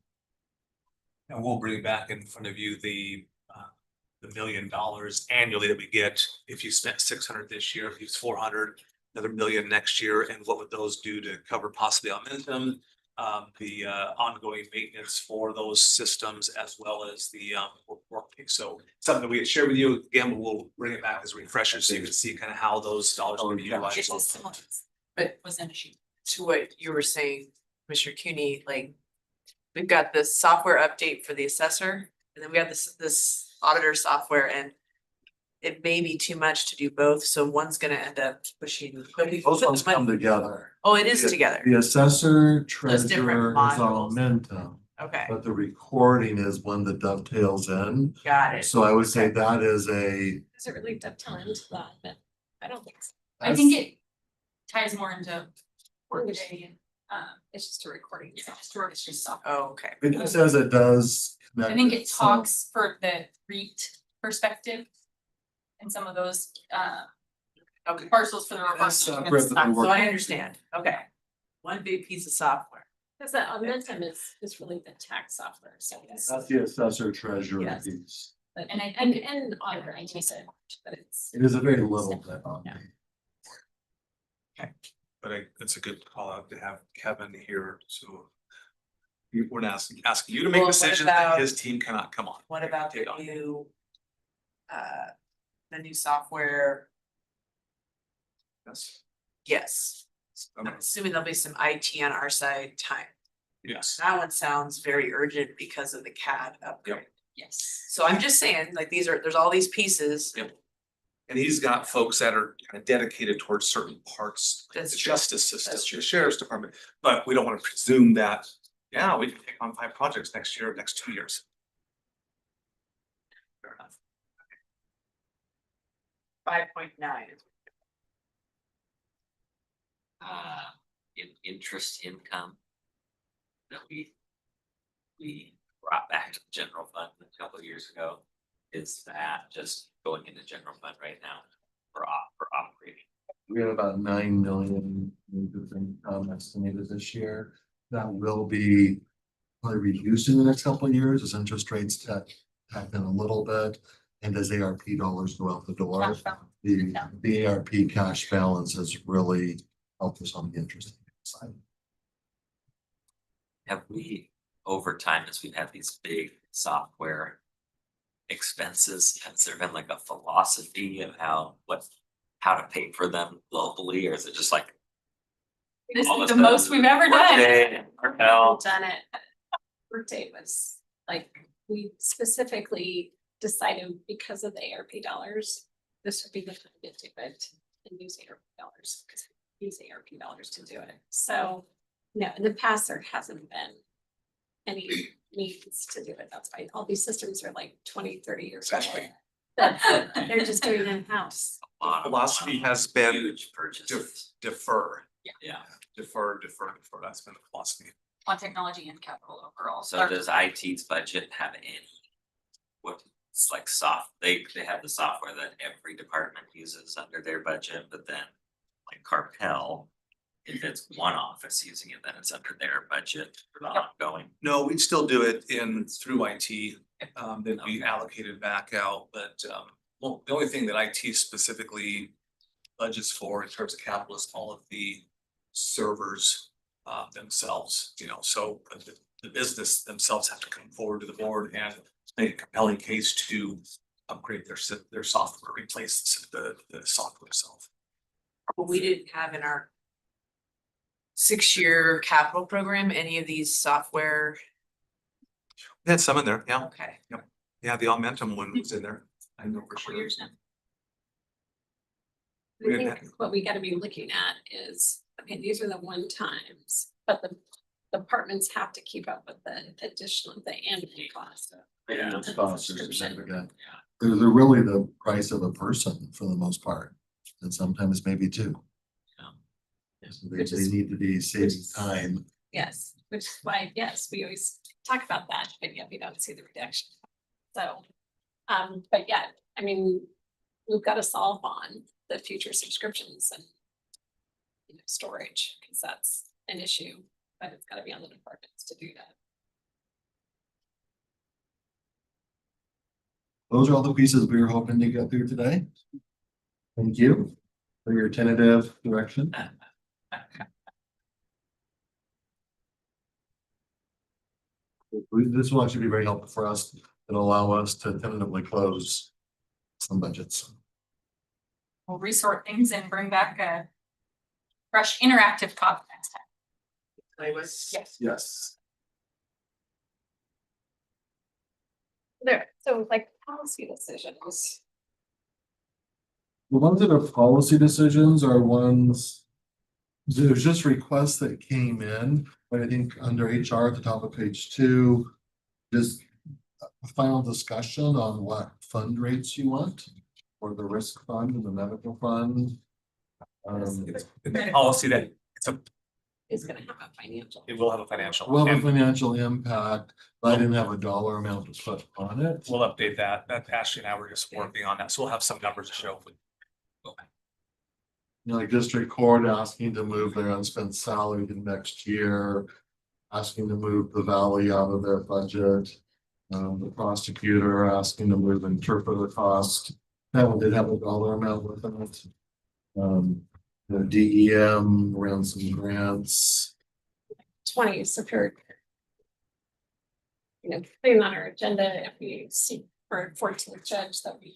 And we'll bring back in front of you the $1 million annually that we get. If you spent 600 this year, if you use 400, another million next year, and what would those do to cover possibly Momentum? The ongoing maintenance for those systems as well as the working. So something that we had shared with you, again, we'll bring it back as a refresher so you can see kind of how those dollars will be utilized. It's just similar, But was an issue. to what you were saying, Commissioner CUNY, like, we've got this software update for the assessor, and then we have this auditor software and it may be too much to do both, so one's gonna end up pushing. but we Those put ones the money- come together. Oh, it is The- together. The assessor Those different treasurer is modules. Aumentum, Okay, but the recording is one that dovetails in. got it. So I would say Okay. that is a. Does it really dovetail into that? But I don't think so. I think it ties more into workday and, It's just a recording. yeah, just work, it's just software. Oh, okay. It says it does. I think it talks for the REIT perspective. And some of those, Okay. parcels for the That's reporting. separate than the So work- I understand. Okay. One big piece of software. Because that Aumentum is really the tax software, so it's. That's the assessor treasurer Yes. piece. But And I and think- and auditor, I said, but it's. It is a very little bit on Yeah. me. But it's a good call out to have Kevin here, so. We're not asking you to make Well, what decisions that about- his team cannot come on. What about the Take on. new? The new software? Yes. Yes. I'm assuming there'll be some IT on our side time. Yes. That one sounds very urgent because of the CAD upgrade. Yes. So I'm just saying, like, there's all these pieces. Yep. And he's got folks that are kind of dedicated towards certain parts, like That's the true. justice That's system, true. the sheriff's department. But we don't want to presume that, yeah, we can take on 5 projects next year, next 2 years. Fair enough. 5.9. Interest income. That we brought back to the general fund a couple of years ago. Is that just going into general fund right now for operating? We have about 9 million estimated this year. That will be probably reduced in the next couple of years as interest rates tack in a little bit. And as ARP dollars go out the door, Cash balance. the ARP cash balance has really helped us on the interest side. Have we, over time, as we've had these big software expenses, has there been like a philosophy of how to pay for them globally, or is it just like? This all is of the a most sudden, we've ever done. Workday and Markel? Done it. Workday was like, we specifically decided because of the ARP dollars, this would be the time to do it and use ARP dollars, because we use ARP dollars to do it. So, no, in the past, there hasn't been any needs to do it. That's why all these systems are like 20, 30 years old. Exactly. But they're just doing it in-house. Philosophy has been Huge purchases. defer, Yeah, defer. That's been the philosophy. On technology and capital overall. so does IT's budget have any? What's like they have the software that every department uses under their budget, but then like Carpel. If it's one office using it, then it's under their budget for the ongoing. No, we'd still do it through IT, then we Okay. allocated back out, but, well, the only thing that IT specifically budgets for in terms of capital is all of the servers, themselves, so the business themselves have to come forward to the board and make a compelling case to upgrade their software, replace the software itself. But we didn't have in our 6-year capital program, any of these software. We had some in there, yeah, Okay. yeah, the Aumentum one was in there, I know for Couple sure. years now. I think what we gotta be looking at is, okay, these are the one times, but the departments have to keep up with the additional, the annual cost. Yeah. Those costs are significant. They're really the price of a person for the most part, and sometimes maybe two. So they need to be saving time. Yes, which is why, yes, we always talk about that, but yet we don't see the reduction. So, but yeah, I mean, we've got to solve on the future subscriptions and storage, because that's an issue, but it's gotta be on the departments to do that. Those are all the pieces we were hoping to get through today. Thank you for your tentative direction. This will actually be very helpful for us and allow us to tentatively close some budgets. We'll resort things and bring back a fresh interactive copy next time. Yes. Yes. There, so like policy decisions. The ones that are policy decisions are ones. There's just requests that came in, but I think under HR at the top of page 2. Just a final discussion on what fund rates you want. For the risk fund and the medical fund. It's a policy that Is gonna have a financial. it will have a financial. Will have a and financial impact, but I didn't have a dollar amount to put on it. We'll update that. Ashley and I were just working on that, so we'll have some numbers to show. You know, like district court asking to move their unspent salary to next year. Asking to move the valley out of their budget. The prosecutor asking to move interpreter cost. That one did have a dollar amount with it. The DEM ran some grants. 20 Superior. You know, putting on our agenda, if we see for 14th judge that we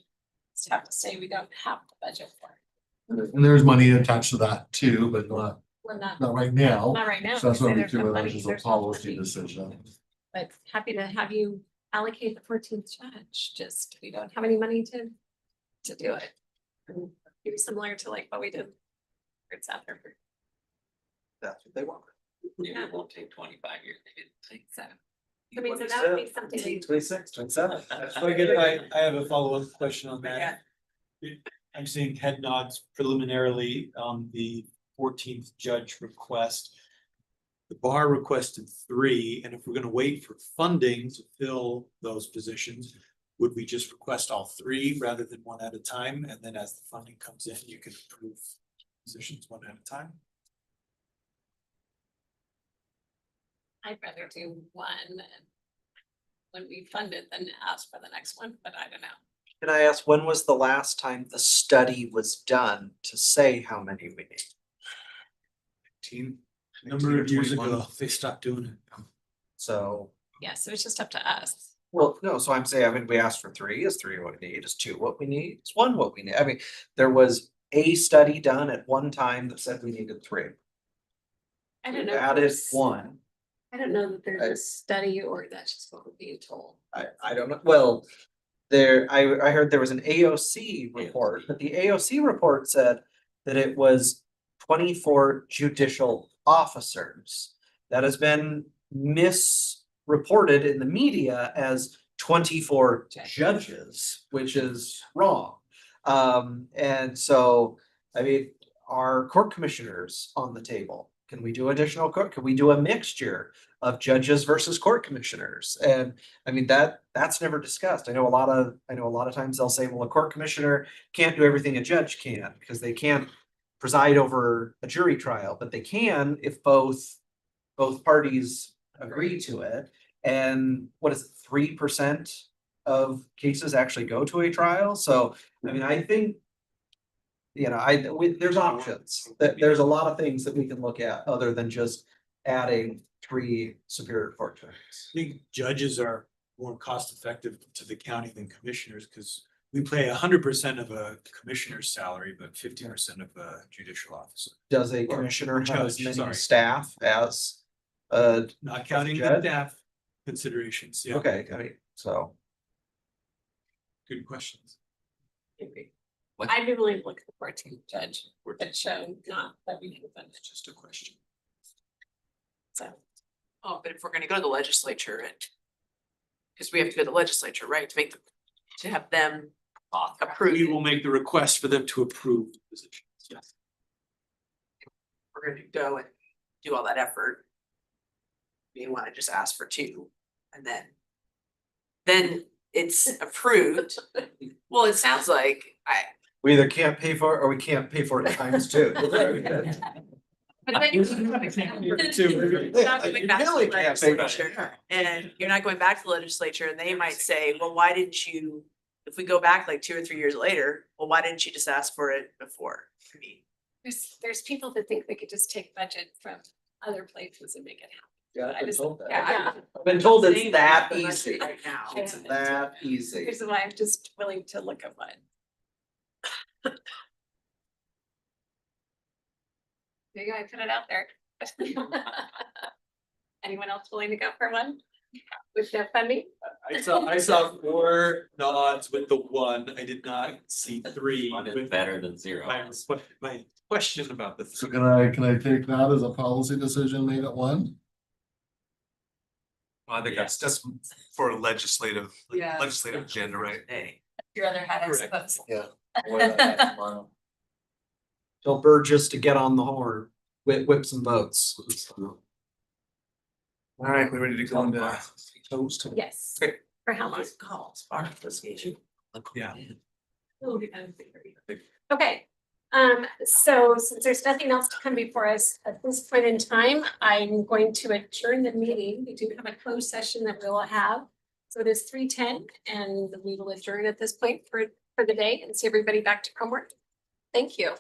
just have to say we don't have the budget for. And there's money attached to that too, but We're not, not right now. not right now. So that's why we There's no do it money, as a there's no policy money. decision. But happy to have you allocate the 14th judge, just we don't have any money to do it. And maybe similar to like what we did. It's out there. That's what they want. Maybe it won't take 25 years, maybe it'll take So, I mean, so that would be something. that you- 26, 27. So I have a follow-up question on that. I'm seeing head nods preliminarily on the 14th judge request. The bar requested 3, and if we're gonna wait for funding to fill those positions, would we just request all 3 rather than one at a time? And then as the funding comes in, you can approve positions one at a time? I'd rather do one and when we fund it, then ask for the next one, but I don't know. Can I ask, when was the last time the study was done to say how many we need? 19, A number of years 21. ago, they stopped doing it. So, Yeah, so it's just up to us. well, no, so I'm saying, I mean, we asked for 3, is 3 what we need, is 2 what we need, is 1 what we need? I mean, there was a study done at one time that said we needed 3. I don't know. We if added there's- 1. I don't know that there's a study or that's just what we're being told. I don't know, well, I heard there was an AOC report, but the AOC report said that it was 24 judicial officers. That has been misreported in the media as 24 judges, which is wrong. And so, I mean, are court commissioners on the table? Can we do additional court? Can we do a mixture of judges versus court commissioners? And I mean, that's never discussed. I know a lot of times they'll say, well, a court commissioner can't do everything a judge can because they can't preside over a jury trial, but they can if both parties agree to it. And what is it, 3% of cases actually go to a trial? So, I mean, I think, you know, there's options, there's a lot of things that we can look at other than just adding 3 superior court judges. I think judges are more cost effective to the county than commissioners, because we pay 100% of a commissioner's salary, but 50% of a judicial officer. Does a commissioner have as judge, many sorry. staff as, Not counting the Judge? staff considerations, yeah. okay, I mean, so. Good questions. What? I'd be willing to look at the 14th judge, but show not that we can fund it, Just a question. so. Oh, but if we're gonna go to the legislature and. Cause we have to go to the legislature, right, to make them, to have them approve. We will make the request for them to approve the positions. Yes. We're gonna go and do all that effort. You wanna just ask for 2 and then it's approved. Well, it sounds like We either can't pay for it or we can't pay for it times 2. But then You're You not going back to really the can't pay for it. legislature, and you're not going back to the legislature, and they might say, well, why didn't you? If we go back like 2 or 3 years later, well, why didn't you just ask for it before? I mean, there's people that think they could just take budget from other places and make it happen. Yeah, I just- told that. Yeah. I've been told it's saying that but easy. Right now. It's that easy. Here's why I'm just willing to look at one. There you go, I put it out there. Anyone else willing to go for one? With no funding? I saw 4 nods with the 1. I did not see 3. One is with better than 0. my question about the. So can I take that as a policy decision made at 1? I think Yeah. that's just for legislative Yeah. agenda, right? Hey. Your other hat, I Correct. suppose. Yeah. Tell Burgess to get on the horn, whip some votes. All right, we're ready to go into toast. Yes. Okay. For how long? Yeah. Okay, so since there's nothing else to come before us at this point in time, I'm going to adjourn the meeting. We do have a closed session that we will have. So it is 3:10 and we will adjourn at this point for the day and see everybody back to homework. Thank you.